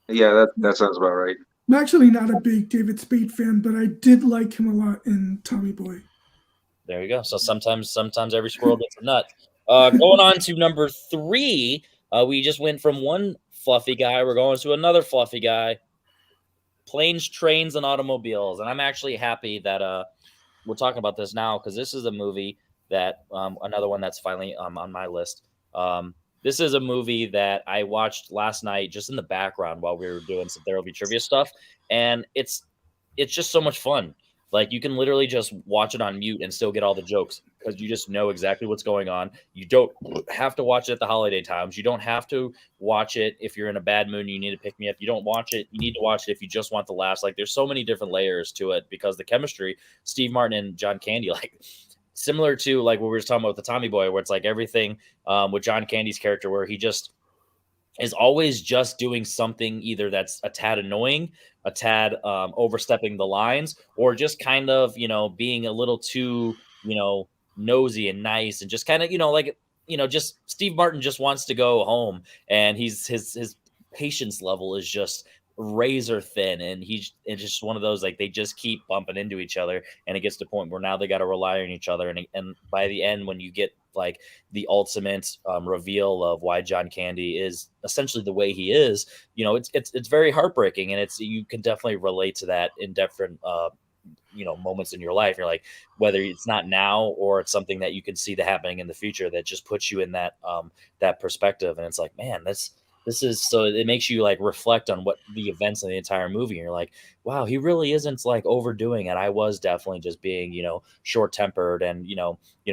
Yeah, that sounds about right. I'm actually not a big David Spade fan, but I did like him a lot in Tommy Boy. There you go. So sometimes every squirrel gets a nut. Going on to number 3, we just went from one fluffy guy. We're going to another fluffy guy. Planes, Trains, and Automobiles. And I'm actually happy that we're talking about this now because this is a movie that another one that's finally on my list this is a movie that I watched last night just in the background while we were doing some There Will Be Trivia stuff, and it's just so much fun. Like you can literally just watch it on mute and still get all the jokes because you just know exactly what's going on. You don't have to watch it at the holiday times. You don't have to watch it if you're in a bad mood and you need to pick me up. You don't watch it. You need to watch it if you just want the laughs. Like there's so many different layers to it because the chemistry, Steve Martin and John Candy, like similar to like what we were talking about with the Tommy Boy, where it's like everything with John Candy's character, where he just is always just doing something either that's a tad annoying, a tad overstepping the lines, or just kind of, being a little too, nosy and nice and just kind of, like, just Steve Martin just wants to go home and his patience level is just razor thin and it's just one of those like they just keep bumping into each other and it gets to the point where now they got to rely on each other and by the end when you get like the ultimate reveal of why John Candy is essentially the way he is, it's very heartbreaking and you can definitely relate to that in different moments in your life. You're like, whether it's not now or it's something that you can see that happening in the future that just puts you in that perspective and it's like, man, this is so it makes you like reflect on what the events in the entire movie. And you're like, wow, he really isn't like overdoing it. I was definitely just being, short tempered and,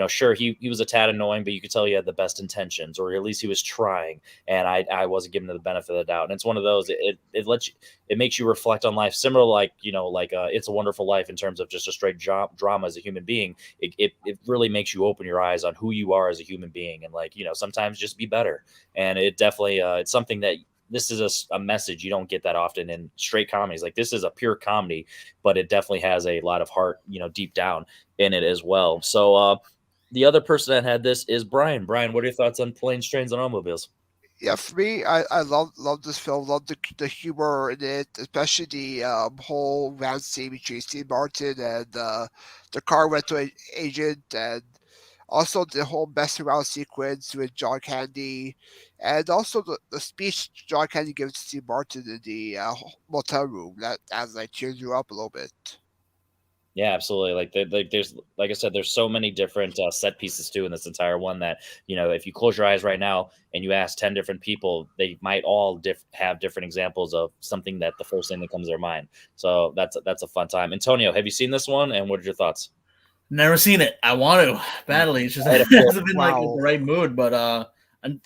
sure, he was a tad annoying, but you could tell he had the best intentions, or at least he was trying. And I wasn't giving him the benefit of the doubt. And it's one of those, it lets you, it makes you reflect on life, similar like, It's a Wonderful Life in terms of just a straight drama as a human being. It really makes you open your eyes on who you are as a human being. And like, sometimes just be better. And it definitely, it's something that this is a message you don't get that often in straight comedies. Like this is a pure comedy, but it definitely has a lot of heart, deep down in it as well. So the other person that had this is Brian. Brian, what are your thoughts on Planes, Trains, and Automobiles? Yeah, for me, I love this film. Love the humor in it, especially the whole round scene between Steve Martin and the car rental agent, and also the whole mess around sequence with John Candy, and also the speech John Candy gives to Steve Martin in the motel room that like cheers you up a little bit. Yeah, absolutely. There's, like I said, there's so many different set pieces too in this entire one that, if you close your eyes right now and you ask 10 different people, they might all have different examples of something that the first thing that comes to their mind. So that's a fun time. Antonio, have you seen this one? And what are your thoughts? Never seen it. I want to badly. It's just it hasn't been like in the right mood, but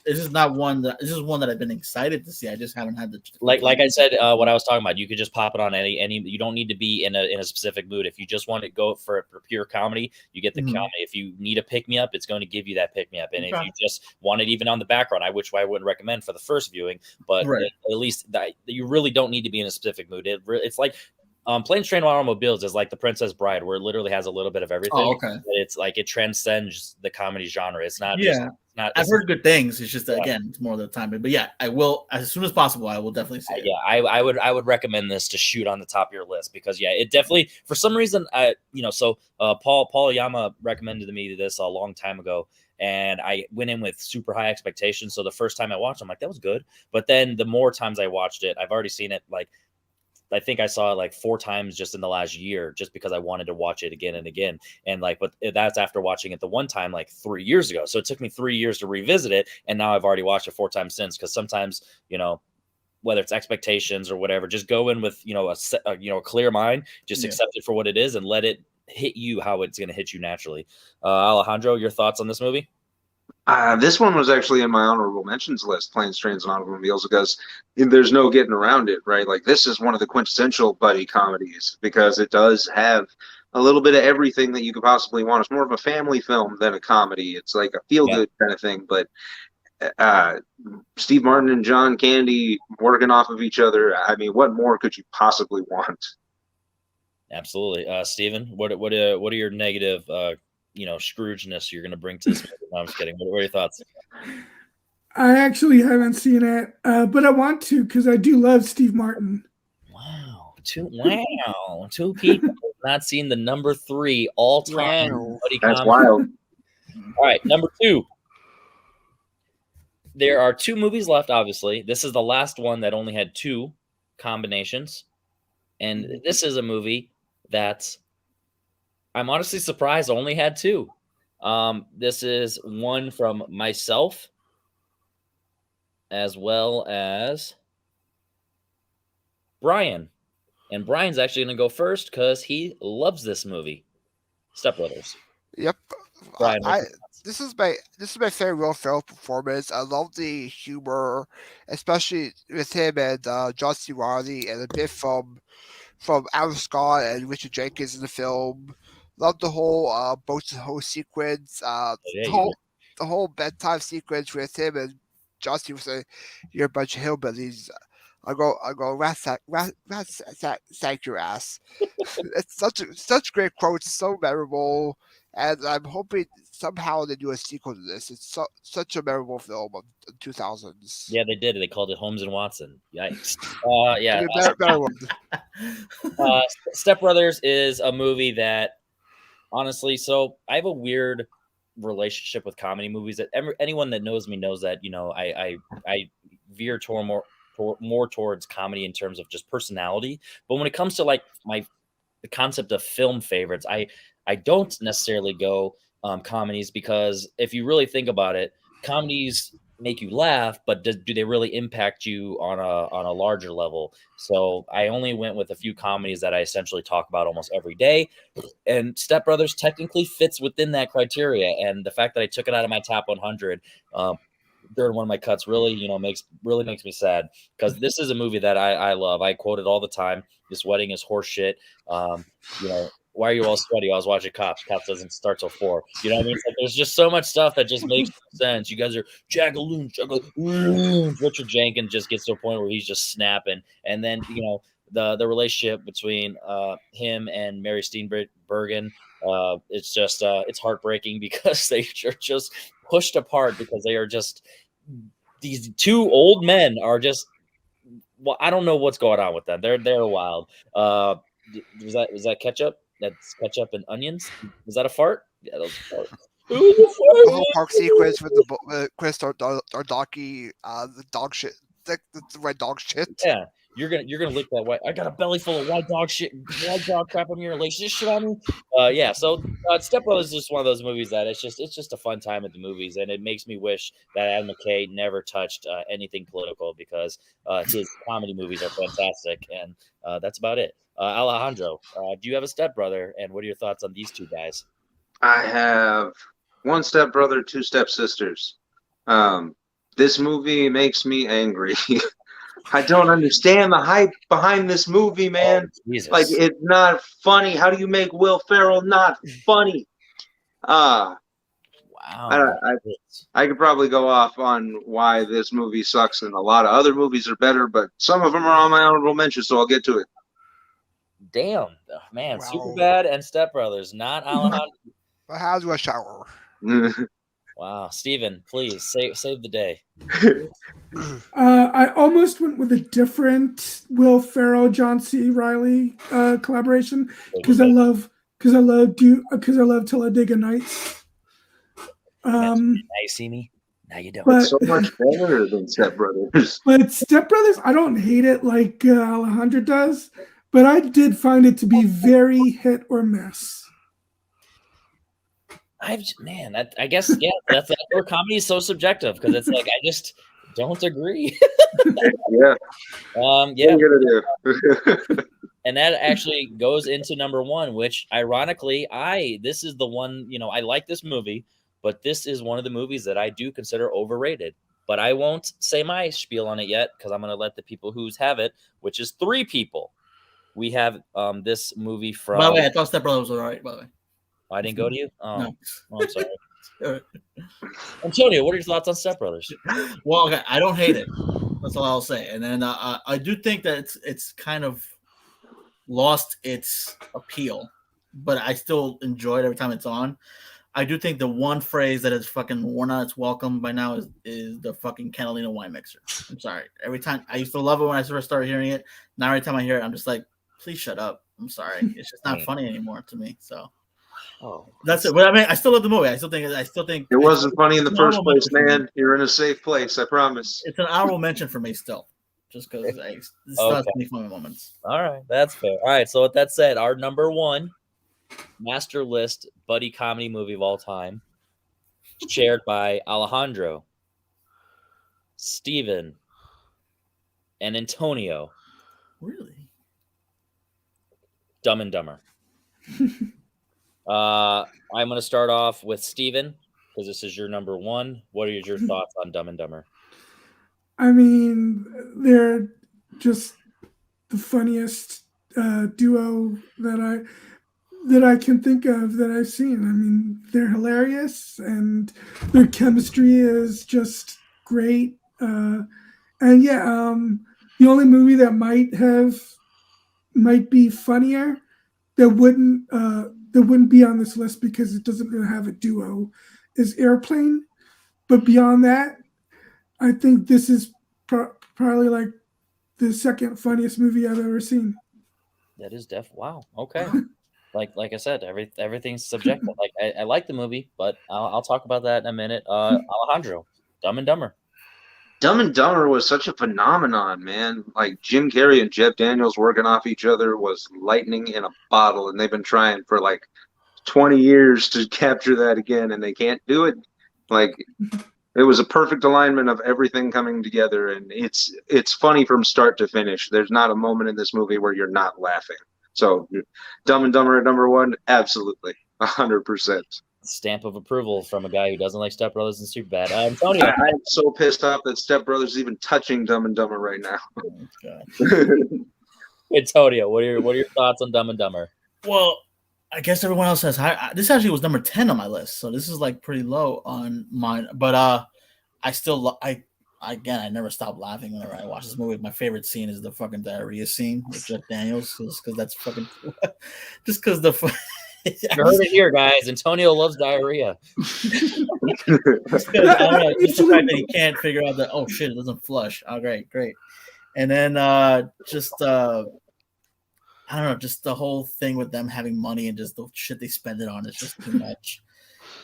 this is not one that this is one that I've been excited to see. I just haven't had the like I said what I was talking about. You could just pop it on any. You don't need to be in a specific mood. If you just want to go for pure comedy, you get the comedy. If you need a pick me up, it's going to give you that pick me up. And if you just want it even on the background, which I wouldn't recommend for the first viewing, but at least that you really don't need to be in a specific mood. It's like. Planes, Trains, and Automobiles is like The Princess Bride, where it literally has a little bit of everything. Oh, okay. It's like it transcends the comedy genre. It's not. Yeah, I've heard good things. It's just again, it's more of the time. But yeah, I will as soon as possible. I will definitely see it. Yeah, I would recommend this to shoot on the top of your list because it definitely for some reason Paul Yama recommended to me this a long time ago. And I went in with super high expectations. So the first time I watched, I'm like, that was good. But then the more times I watched it, I've already seen it like. I think I saw it like 4 times just in the last year, just because I wanted to watch it again and again. And like, but that's after watching it the one time like 3 years ago. So it took me 3 years to revisit it. And now I've already watched it 4 times since. Cause sometimes, whether it's expectations or whatever, just go in with, a clear mind, just accept it for what it is and let it hit you how it's going to hit you naturally. Alejandro, your thoughts on this movie? This one was actually in my honorable mentions list, Planes, Trains, and Automobiles, because there's no getting around it, right? Like this is one of the quintessential buddy comedies because it does have a little bit of everything that you could possibly want. It's more of a family film than a comedy. It's like a feel-good kind of thing, but Steve Martin and John Candy working off of each other. I mean, what more could you possibly want? Absolutely. Steven, what are your negative Scroogeness you're going to bring to this movie? No, I'm just kidding. What are your thoughts? I actually haven't seen it, but I want to because I do love Steve Martin. Wow. Two people have not seen the number 3 all-time. Wow. That's wild. All right, number 2. There are 2 movies left, obviously. This is the last one that only had 2 combinations. And this is a movie that I'm honestly surprised only had 2. This is one from myself as well as Brian. And Brian's actually going to go first because he loves this movie, Step Brothers. Yep. Brian, I this is my favorite Will Ferrell performance. I love the humor, especially with him and John C. Reilly, and a bit from Adam Scott and Richard Jenkins in the film. Love the whole boats and hose sequence. yeah, The you whole bedtime sequence with him and John C. was saying, "You're a bunch of hillbillies." I go, sack your ass. It's such great quotes, so memorable, and I'm hoping somehow they do a sequel to this. It's such a memorable film of the 2000s. Yeah, they did. They called it Holmes and Watson. Yikes. I Yeah. mean, better one. Step Brothers is a movie that, honestly, so I have a weird relationship with comedy movies. That anyone that knows me knows that I veer toward more towards comedy in terms of just personality. But when it comes to like the concept of film favorites, I don't necessarily go comedies, because if you really think about it, comedies make you laugh, but do they really impact you on a larger level? So I only went with a few comedies that I essentially talk about almost every day, and Step Brothers technically fits within that criteria. And the fact that I took it out of my top 100 during one of my cuts really makes me sad, because this is a movie that I love. I quote it all the time. This wedding is horse shit. Why are you all sweaty? I was watching Cops. Cops doesn't start till 4. You know what I mean? It's like, there's just so much stuff that just makes no sense. You guys are jagaloons. Richard Jenkins just gets to a point where he's just snapping. And then, the relationship between him and Mary Steenburgen, it's just it's heartbreaking because they are just pushed apart, because they are just, these two old men are just, well, I don't know what's going on with them. They're wild. Was that ketchup? That's ketchup and onions. Was that a fart? Yeah, that was a fart. The whole park sequence with the Chris Ardaki, the dog shit, the red dog shit. Yeah, you're gonna lick that white. I got a belly full of white dog shit, white dog crap on your lace this shit on me. Yeah. So Step Brothers is just one of those movies that it's just a fun time at the movies, and it makes me wish that Adam McKay never touched anything political, because his comedy movies are fantastic, and that's about it. Alejandro, do you have a stepbrother, and what are your thoughts on these two guys? I have one stepbrother, two stepsisters. This movie makes me angry. I don't understand the hype behind this movie, man. Oh, Jesus. Like, it's not funny. How do you make Will Ferrell not funny? Wow. I could probably go off on why this movie sucks, and a lot of other movies are better, but some of them are on my honorable mention, so I'll get to it. Damn, man. Wow. Superbad and Step Brothers, not Alejandro. But how's Rush Hour? Wow, Steven, please save the day. I almost went with a different Will Ferrell, John C. Reilly collaboration, because I love Talladega Nights. Now you see me. Now you don't. It's so much better than Step Brothers. But Step Brothers, I don't hate it like Alejandro does, but I did find it to be very hit or miss. I guess, yeah, that's where comedy is so subjective, because it's like, I just don't agree. Yeah. Yeah. What are you gonna do? And that actually goes into number 1, which ironically, this is the one, I like this movie, but this is one of the movies that I do consider overrated. But I won't say my spiel on it yet, because I'm going to let the people who's have it, which is 3 people. We have this movie from. By the way, I thought Step Brothers was all right. By the way, I didn't go to you. Oh, No. I'm sorry. Antonio, what are your thoughts on Step Brothers? Well, okay, I don't hate it. That's all I'll say. And then I do think that it's kind of lost its appeal, but I still enjoy it every time it's on. I do think the one phrase that is fucking worn out its welcome by now is the fucking Catalina wine mixer. I'm sorry. Every time I used to love it when I first started hearing it. Now every time I hear it, I'm just like, please shut up. I'm sorry. It's just not funny anymore to me. So that's it. But I mean, I still love the movie. I still think it wasn't funny in the first place, man. You're in a safe place, I promise. It's an honorable mention for me still, just because it's not funny moments. All right, that's fair. All right, so with that said, our number 1 master list buddy comedy movie of all time, shared by Alejandro. Steven, and Antonio. Really? Dumb and Dumber. I'm going to start off with Steven, because this is your number one. What are your thoughts on Dumb and Dumber? I mean, they're just the funniest duo that I can think of that I've seen. I mean, they're hilarious, and their chemistry is just great. And yeah, the only movie that might be funnier that wouldn't be on this list because it doesn't really have a duo is Airplane. But beyond that, I think this is probably like the second funniest movie I've ever seen. That is wow. Okay. Like I said, everything's subjective. Like I like the movie, but I'll talk about that in a minute. Alejandro, Dumb and Dumber. Dumb and Dumber was such a phenomenon, man. Like Jim Carrey and Jeff Daniels working off each other was lightning in a bottle, and they've been trying for like 20 years to capture that again, and they can't do it. Like it was a perfect alignment of everything coming together, and it's funny from start to finish. There's not a moment in this movie where you're not laughing. So, Dumb and Dumber at number one, absolutely, 100%. Stamp of approval from a guy who doesn't like Step Brothers and Superbad. Antonio, I'm so pissed off that Step Brothers is even touching Dumb and Dumber right now. Antonio, what are your thoughts on Dumb and Dumber? Well, I guess everyone else has high. This actually was number 10 on my list, so this is like pretty low on mine. But I still I never stop laughing whenever I watch this movie. My favorite scene is the fucking diarrhea scene with Jeff Daniels, because that's fucking just because the. You heard it here, guys. Antonio loves diarrhea. Just the fact that he can't figure out that, oh shit, it doesn't flush. Oh, great. And then I don't know, just the whole thing with them having money and just the shit they spend it on is just too much.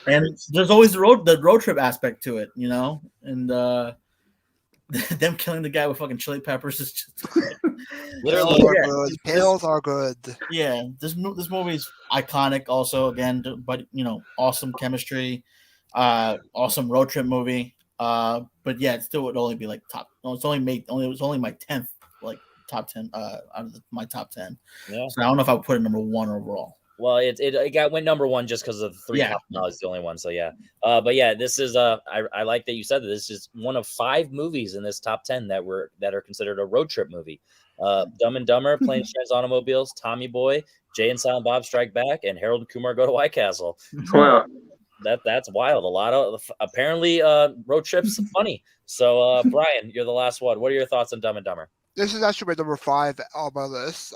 And there's always the road trip aspect to it, you know? And them killing the guy with fucking chili peppers is just Literally, Pills are good. Yeah, this movie's iconic also, again, but you know, awesome chemistry, awesome road trip movie. But yeah, it still would only be like top. No, it was only my 10th like top 10 out of my top 10. Yeah. So I don't know if I would put it number one overall. Well, it went number one just because of the three. Yeah, no, it's the only one. So yeah, but yeah, this is I like that you said that this is one of 5 movies in this top 10 that are considered a road trip movie. Dumb and Dumber, Planes, Trains, Automobiles, Tommy Boy, Jay and Silent Bob Strike Back, and Harold and Kumar Go to White Castle. Wow. That's wild. A lot of apparently road trips are funny. So Brian, you're the last one. What are your thoughts on Dumb and Dumber? This is actually my number 5 on my list.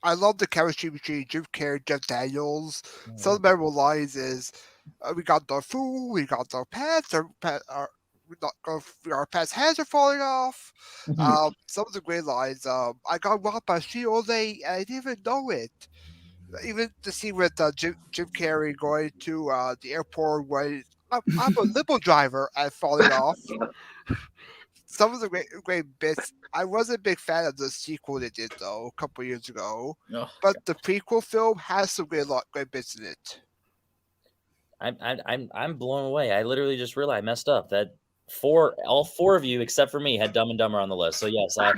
I love the chemistry between Jim Carrey and Jeff Daniels. Some of the memorable lines is, we got the food, we got the pets, our pets' heads are falling off. Some of the great lines, I got robbed by a street old lady and I didn't even know it. Even the scene with Jim Carrey going to the airport where I'm a limo driver and falling off. Some of the great bits. I wasn't a big fan of the sequel they did though a couple years ago, but the prequel film has some great bits in it. I'm blown away. I literally just realized I messed up that all four of you except for me had Dumb and Dumber on the list. So yes, I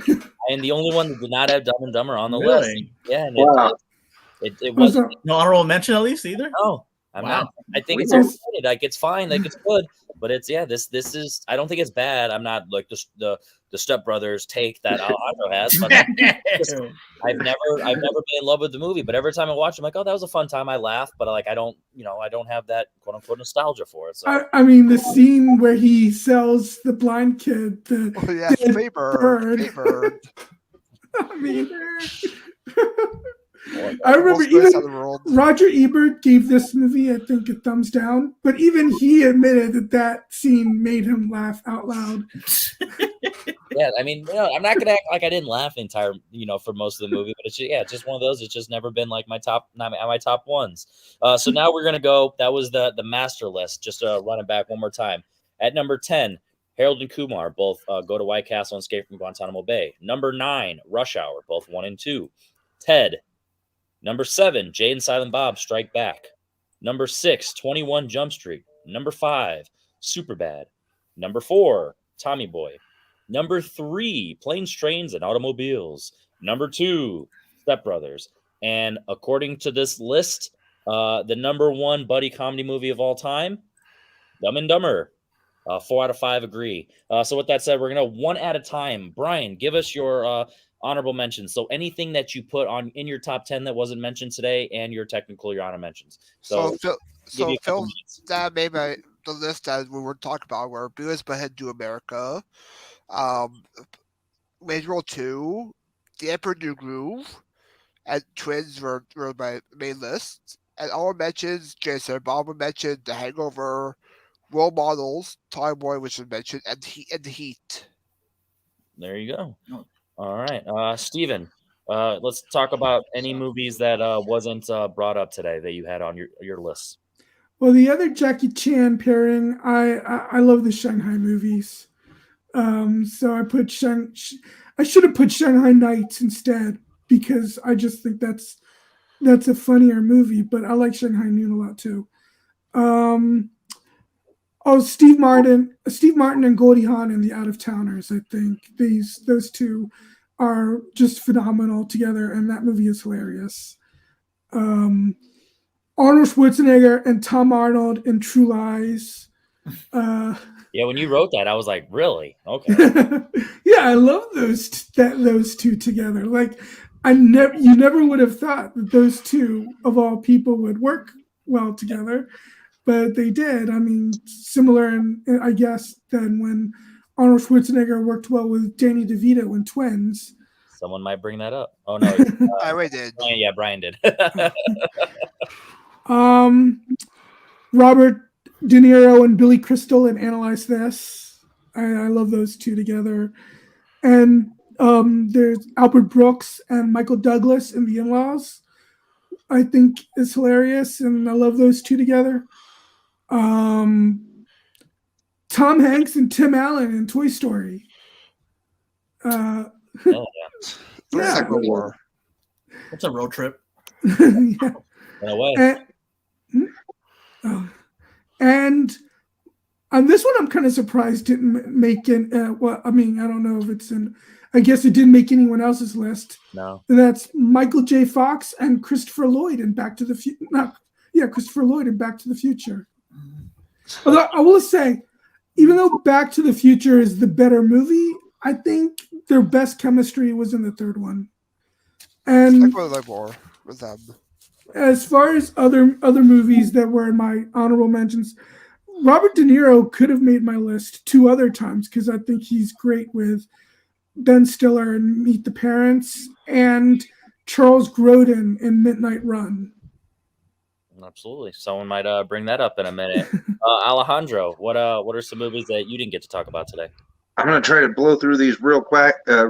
am the only one that did not have Dumb and Dumber on the list. Yeah, and wow. It was no honorable mention at least either. No, I'm not. I think it's overrated. Like it's fine, like it's good, but it's this is. I don't think it's bad. I'm not like the Step Brothers take that Alejandro has. But I've never been in love with the movie, but every time I watch, I'm like, oh, that was a fun time. I laugh, but like I don't have that quote unquote nostalgia for it. So I mean, the scene where he sells the blind kid the Freebird. I mean. I remember even Roger Ebert gave this movie, I think, a thumbs down, but even he admitted that scene made him laugh out loud. Yeah, I mean, I'm not gonna act like I didn't laugh the entire, for most of the movie, but it's just one of those. It's just never been like my top ones. So now we're gonna go. That was the master list. Just run it back one more time. At number 10, Harold and Kumar, both Go to White Castle and Escape from Guantanamo Bay. Number 9, Rush Hour, both 1 and 2. Ted. Number 7, Jay and Silent Bob Strike Back. Number 6, 21 Jump Street. Number 5, Superbad. Number 4, Tommy Boy. Number 3, Planes, Trains, and Automobiles. Number 2, Step Brothers. And according to this list, the number 1 buddy comedy movie of all time, Dumb and Dumber. 4 out of 5 agree. So with that said, we're gonna one at a time. Brian, give us your honorable mentions. So anything that you put on in your top 10 that wasn't mentioned today, and your honor mentions. So Films that made the list that we were talking about were Beavis Butthead Do America, Maze World 2, The Emperor New Groove, and Twins were my main list. And all mentions, Jason Bob mentioned The Hangover, Role Models, Toy Boy, which was mentioned, and the Heat. There you go. All right, Steven, let's talk about any movies that wasn't brought up today that you had on your list. Well, the other Jackie Chan pairing, I love the Shanghai movies. So I should have put Shanghai Nights instead, because I just think that's a funnier movie, but I like Shanghai Noon a lot too. Steve Martin and Goldie Hawn in The Out of Towners. I think those two are just phenomenal together, and that movie is hilarious. Arnold Schwarzenegger and Tom Arnold in True Lies. Yeah, when you wrote that, I was like, really? Okay. Yeah, I love those two together. Like, you never would have thought that those two of all people would work well together, but they did. I mean, similar, I guess, than when Arnold Schwarzenegger worked well with Danny DeVito in Twins. Someone might bring that up. Oh no, I already did. Brian did. Robert De Niro and Billy Crystal in Analyze This. I love those two together. And there's Albert Brooks and Michael Douglas in The In-Laws. I think is hilarious, and I love those two together. Tom Hanks and Tim Allen in Toy Story. Yeah. It's a road trip. Yeah. In a way. And on this one, I'm kind of surprised didn't make it. Well, I mean, I don't know if it's in. I guess it didn't make anyone else's list. No. That's Michael J. Fox and Christopher Lloyd in Back to the Future. Christopher Lloyd in Back to the Future. Although I will say, even though Back to the Future is the better movie, I think their best chemistry was in the third one. And I really like more with them. As far as other movies that were in my honorable mentions, Robert De Niro could have made my list 2 other times, because I think he's great with Ben Stiller in Meet the Parents and Charles Grodin in Midnight Run. Absolutely. Someone might bring that up in a minute. Alejandro, what are some movies that you didn't get to talk about today? I'm gonna try to blow through these real quick. There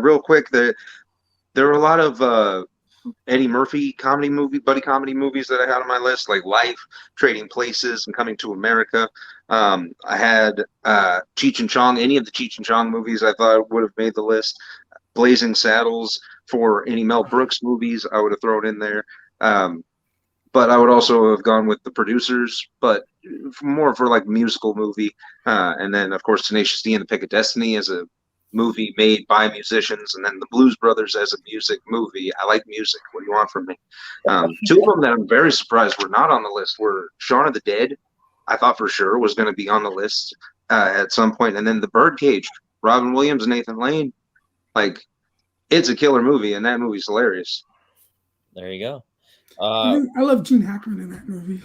were a lot of Eddie Murphy buddy comedy movies that I had on my list, like Life, Trading Places, and Coming to America. I had Cheech and Chong. Any of the Cheech and Chong movies I thought would have made the list. Blazing Saddles. For any Mel Brooks movies, I would have thrown in there. But I would also have gone with The Producers, but more for like musical movie. And then, of course, Tenacious D and The Pick of Destiny as a movie made by musicians, and then The Blues Brothers as a music movie. I like music. What do you want from me? 2 of them that I'm very surprised were not on the list were Shaun of the Dead. I thought for sure was going to be on the list at some point. And then The Birdcage, Robin Williams and Nathan Lane. Like, it's a killer movie, and that movie's hilarious. There you go. I love Gene Hackman in that movie.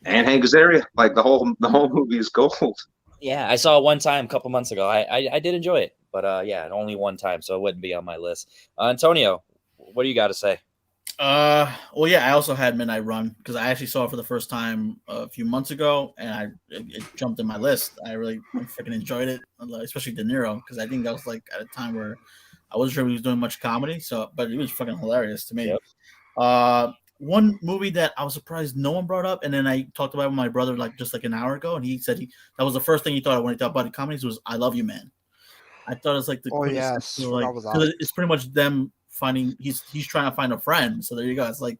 And Hank Azaria. Like, the whole movie is gold. Yeah, I saw it one time a couple months ago. I did enjoy it, but yeah, only one time, so it wouldn't be on my list. Antonio, what do you got to say? Well, yeah, I also had Midnight Run because I actually saw it for the first time a few months ago, and it jumped in my list. I really freaking enjoyed it, especially De Niro, because I think that was like at a time where I wasn't sure he was doing much comedy. So, but it was fucking hilarious to me. Yep. One movie that I was surprised no one brought up, and then I talked about it with my brother like an hour ago, and he said that was the first thing he thought of when he thought Buddy Comedies was "I Love You, Man." I thought it was like it's pretty much them finding he's trying to find a friend. So there you go. It's like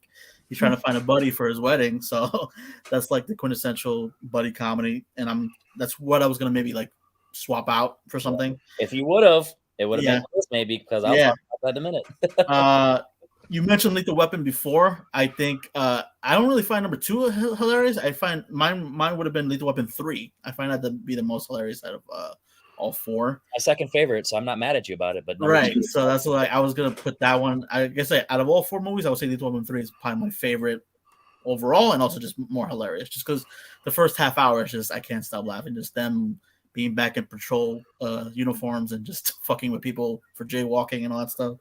he's trying to find a buddy for his wedding. So that's like the quintessential buddy comedy, and that's what I was gonna maybe like swap out for something. If you would have, it would have Yeah. made this maybe because I'll Yeah. talk about that in a minute. You mentioned Lethal Weapon before. I think I don't really find number 2 hilarious. I find mine would have been Lethal Weapon 3. I find that to be the most hilarious out of all 4. My second favorite, so I'm not mad at you about it. But Right, so that's what I was gonna put that one. I guess out of all 4 movies, I would say Lethal Weapon 3 is probably my favorite overall, and also just more hilarious. Just because the first half hour is just I can't stop laughing. Just them being back in patrol uniforms and just fucking with people for jaywalking and all that stuff.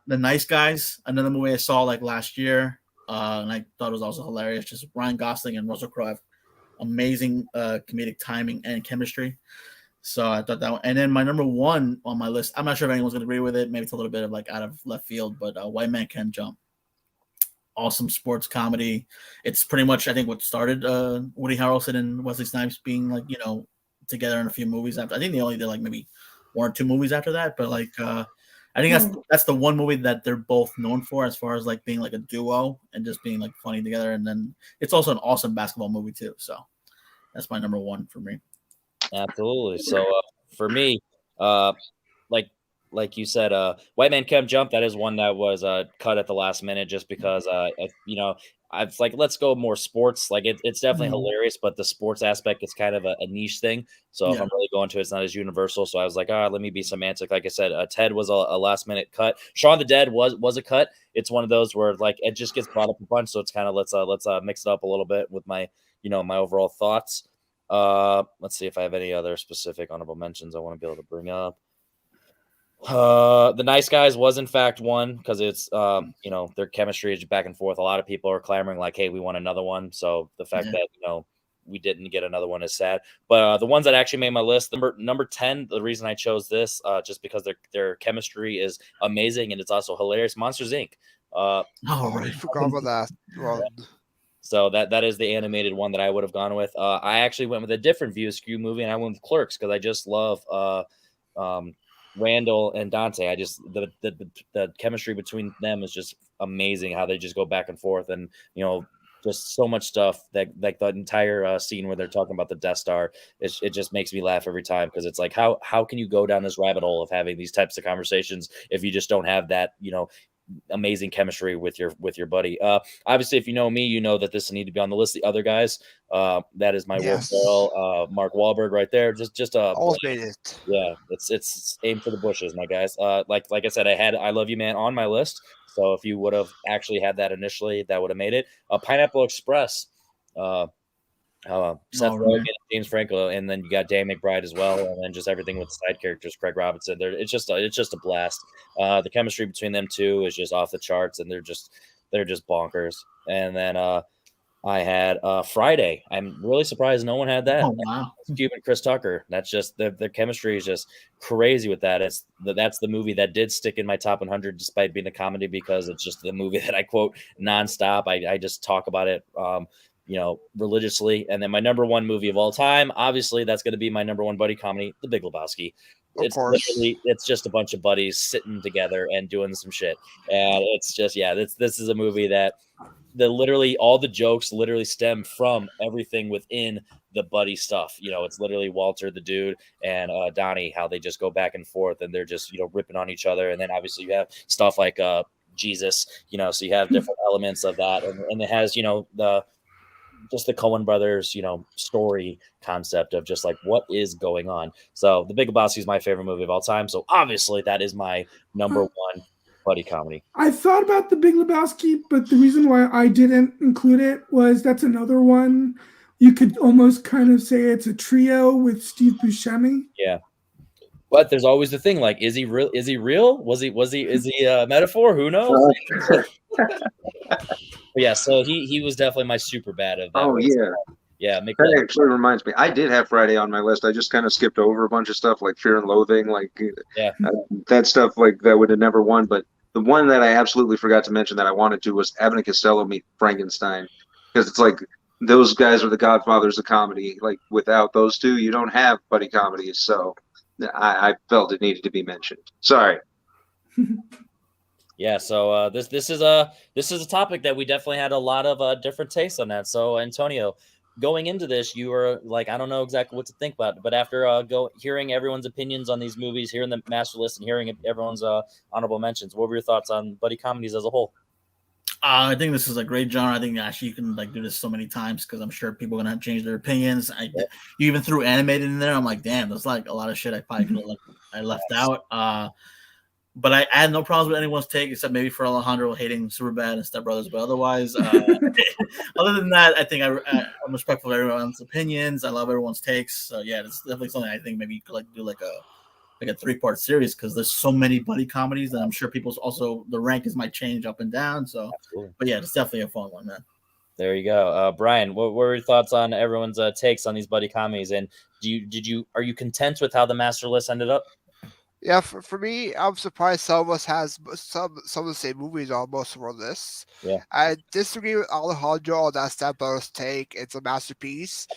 The Nice Guys, another movie I saw like last year, and I thought it was also hilarious. Just Ryan Gosling and Russell Crowe have amazing comedic timing and chemistry. So I thought that one. And then my number 1 on my list, I'm not sure if anyone's going to agree with it. Maybe it's a little bit of like out of left field, but White Man Can't Jump. Awesome sports comedy. It's pretty much, I think, what started Woody Harrelson and Wesley Snipes being like, together in a few movies after. I think they only did like maybe 1 or 2 movies after that, but like I think that's the one movie that they're both known for as far as like being like a duo and just being like funny together. And then it's also an awesome basketball movie too. So that's my number 1 for me. Absolutely. So for me, like you said, White Man Can't Jump. That is one that was cut at the last minute just because I've like, let's go more sports. Like it's definitely hilarious, but the sports aspect is kind of a niche thing. So if I'm really going to, it's not as universal. So I was like, let me be semantic. Like I said, Ted was a last minute cut. Shaun of the Dead was a cut. It's one of those where like it just gets brought up a bunch. So it's kind of let's mix it up a little bit with my my overall thoughts. Let's see if I have any other specific honorable mentions I want to be able to bring up. The Nice Guys was in fact one because it's their chemistry is back and forth. A lot of people are clamoring like, hey, we want another one. So the fact that we didn't get another one is sad. But the ones that actually made my list, number 10, the reason I chose this just because their chemistry is amazing and it's also hilarious. Monsters Inc. I forgot about that. Well, so that is the animated one that I would have gone with. I actually went with a different View Askew movie, and I went with Clerks because I just love Randall and Dante. I just the chemistry between them is just amazing. How they just go back and forth, and just so much stuff that like the entire scene where they're talking about the Death Star. It just makes me laugh every time because it's like how can you go down this rabbit hole of having these types of conversations if you just don't have that amazing chemistry with your buddy. Obviously, if you know me, you know that this need to be on the list. The other guys, that is my Will Ferrell, Mark Wahlberg right there. Just always made it. Yeah, it's aim for the bushes, my guys. Like I said, I had I Love You Man on my list. So if you would have actually had that initially, that would have made it. Pineapple Express. Seth Rogen, James Franco, and then you got Dan McBride as well, and then just everything with the side characters, Craig Robinson. It's just a blast. The chemistry between them two is just off the charts, and they're just bonkers. And then I had Friday. I'm really surprised no one had that. Oh wow, Cube and Chris Tucker. That's just their chemistry is just crazy with that. That's the movie that did stick in my top 100 despite being a comedy because it's just the movie that I quote nonstop. I just talk about it. Religiously. And then my number 1 movie of all time, obviously that's going to be my number 1 buddy comedy, The Big Lebowski. It's just a bunch of buddies sitting together and doing some shit. And it's just, this is a movie that literally all the jokes literally stem from everything within the buddy stuff. It's literally Walter, the dude, and Donnie, how they just go back and forth and they're just, ripping on each other. And then obviously you have stuff like Jesus, so you have different elements of that. And it has, the Coen brothers, story concept of just like what is going on. So The Big Lebowski is my favorite movie of all time. So obviously that is my number 1 buddy comedy. I thought about The Big Lebowski, but the reason why I didn't include it was that's another one. You could almost kind of say it's a trio with Steve Buscemi. Yeah. But there's always the thing like, is he real? Is he real? Is he a metaphor? Who knows? Yeah, so he was definitely my super bad of that. Oh, yeah. Yeah, that actually reminds me. I did have Friday on my list. I just kind of skipped over a bunch of stuff like Fear and Loathing, like that stuff like that would have never won. But the one that I absolutely forgot to mention that I wanted to was Abbott and Costello Meet Frankenstein, because it's like those guys are the godfathers of comedy. Like without those two, you don't have buddy comedies. So I felt it needed to be mentioned. Sorry. Yeah, so this is a topic that we definitely had a lot of different tastes on that. So Antonio, going into this, you were like, I don't know exactly what to think about, but after hearing everyone's opinions on these movies, hearing the master list, and hearing everyone's honorable mentions, what were your thoughts on buddy comedies as a whole? I think this is a great genre. I think actually you can like do this so many times because I'm sure people are gonna change their opinions. You even threw animated in there. I'm like, damn, there's like a lot of shit I probably could have I left out. But I had no problems with anyone's take except maybe for Alejandro hating Superbad and Step Brothers. But otherwise, other than that, I think I'm respectful of everyone's opinions. I love everyone's takes. So yeah, it's definitely something I think maybe you could like do like a 3-part series because there's so many buddy comedies that I'm sure people's also the rankings might change up and down. So, absolutely. But yeah, it's definitely a fun one, man. There you go, Brian. What were your thoughts on everyone's takes on these buddy comedies? And are you content with how the master list ended up? Yeah, for me, I'm surprised some of us has some of the same movies on most of our lists. Yeah, I disagree with Alejandro on that Step Brothers take. It's a masterpiece,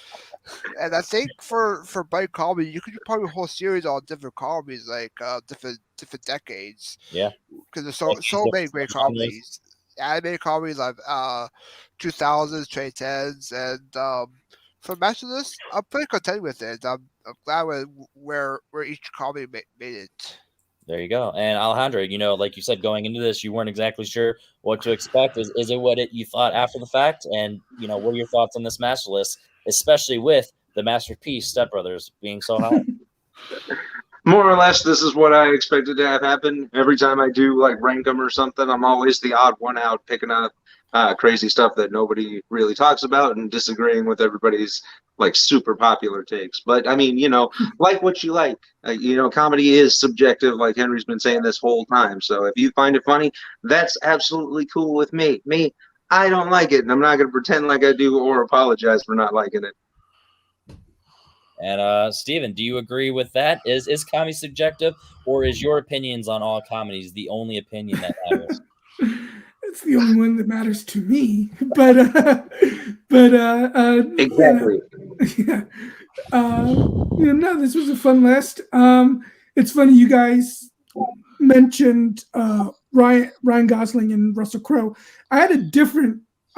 and I think for buddy comedy, you could do probably a whole series on different comedies, like different decades. Yeah, because there's so many great comedies, animated comedies like 2000s, 2010s, and for Master List, I'm pretty content with it. I'm glad where each comedy made it. There you go. And Alejandro, like you said, going into this, you weren't exactly sure what to expect. Is it what you thought after the fact? And, what are your thoughts on this master list, especially with the masterpiece Step Brothers being so high? More or less, this is what I expected to have happen. Every time I do like rank them or something, I'm always the odd one out, picking up crazy stuff that nobody really talks about and disagreeing with everybody's like super popular takes. But I mean, like what you like. Comedy is subjective, like Henry's been saying this whole time. So if you find it funny, that's absolutely cool with me. I don't like it, and I'm not going to pretend like I do or apologize for not liking it. And Steven, do you agree with that? Is comedy subjective, or is your opinions on all comedies the only opinion that matters? It's the only one that matters to me. But exactly. Yeah. No, this was a fun list. It's funny you guys mentioned Ryan Gosling and Russell Crowe. I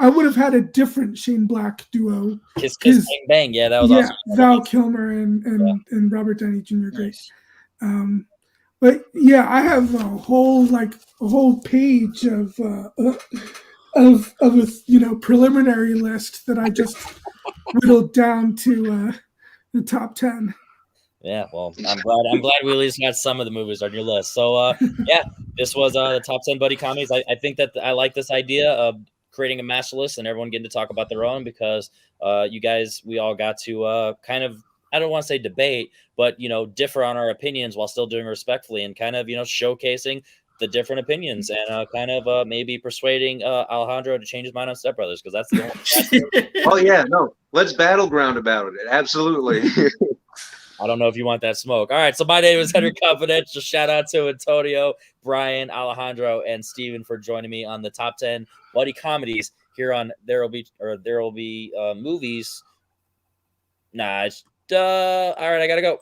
would have had a different Shane Black duo. Kiss Kiss Bang Bang. Yeah, that was awesome. Val Kilmer and Robert Downey Jr. Great. But yeah, I have a whole page of a preliminary list that I just whittled down to the top 10. Yeah, well, I'm glad we at least got some of the movies on your list. So yeah, this was the top 10 buddy comedies. I think that I like this idea of creating a master list and everyone getting to talk about their own because we all got to kind of, I don't want to say debate, but differ on our opinions while still doing respectfully and kind of showcasing the different opinions and kind of maybe persuading Alejandro to change his mind on Step Brothers because that's the only. Oh yeah, no, let's battleground about it. Absolutely. I don't know if you want that smoke. All right, so my name is Henry Confidential. Shout out to Antonio, Brian, Alejandro, and Steven for joining me on the top 10 buddy comedies here on There Will Be Movies. Nah, all right, I gotta go.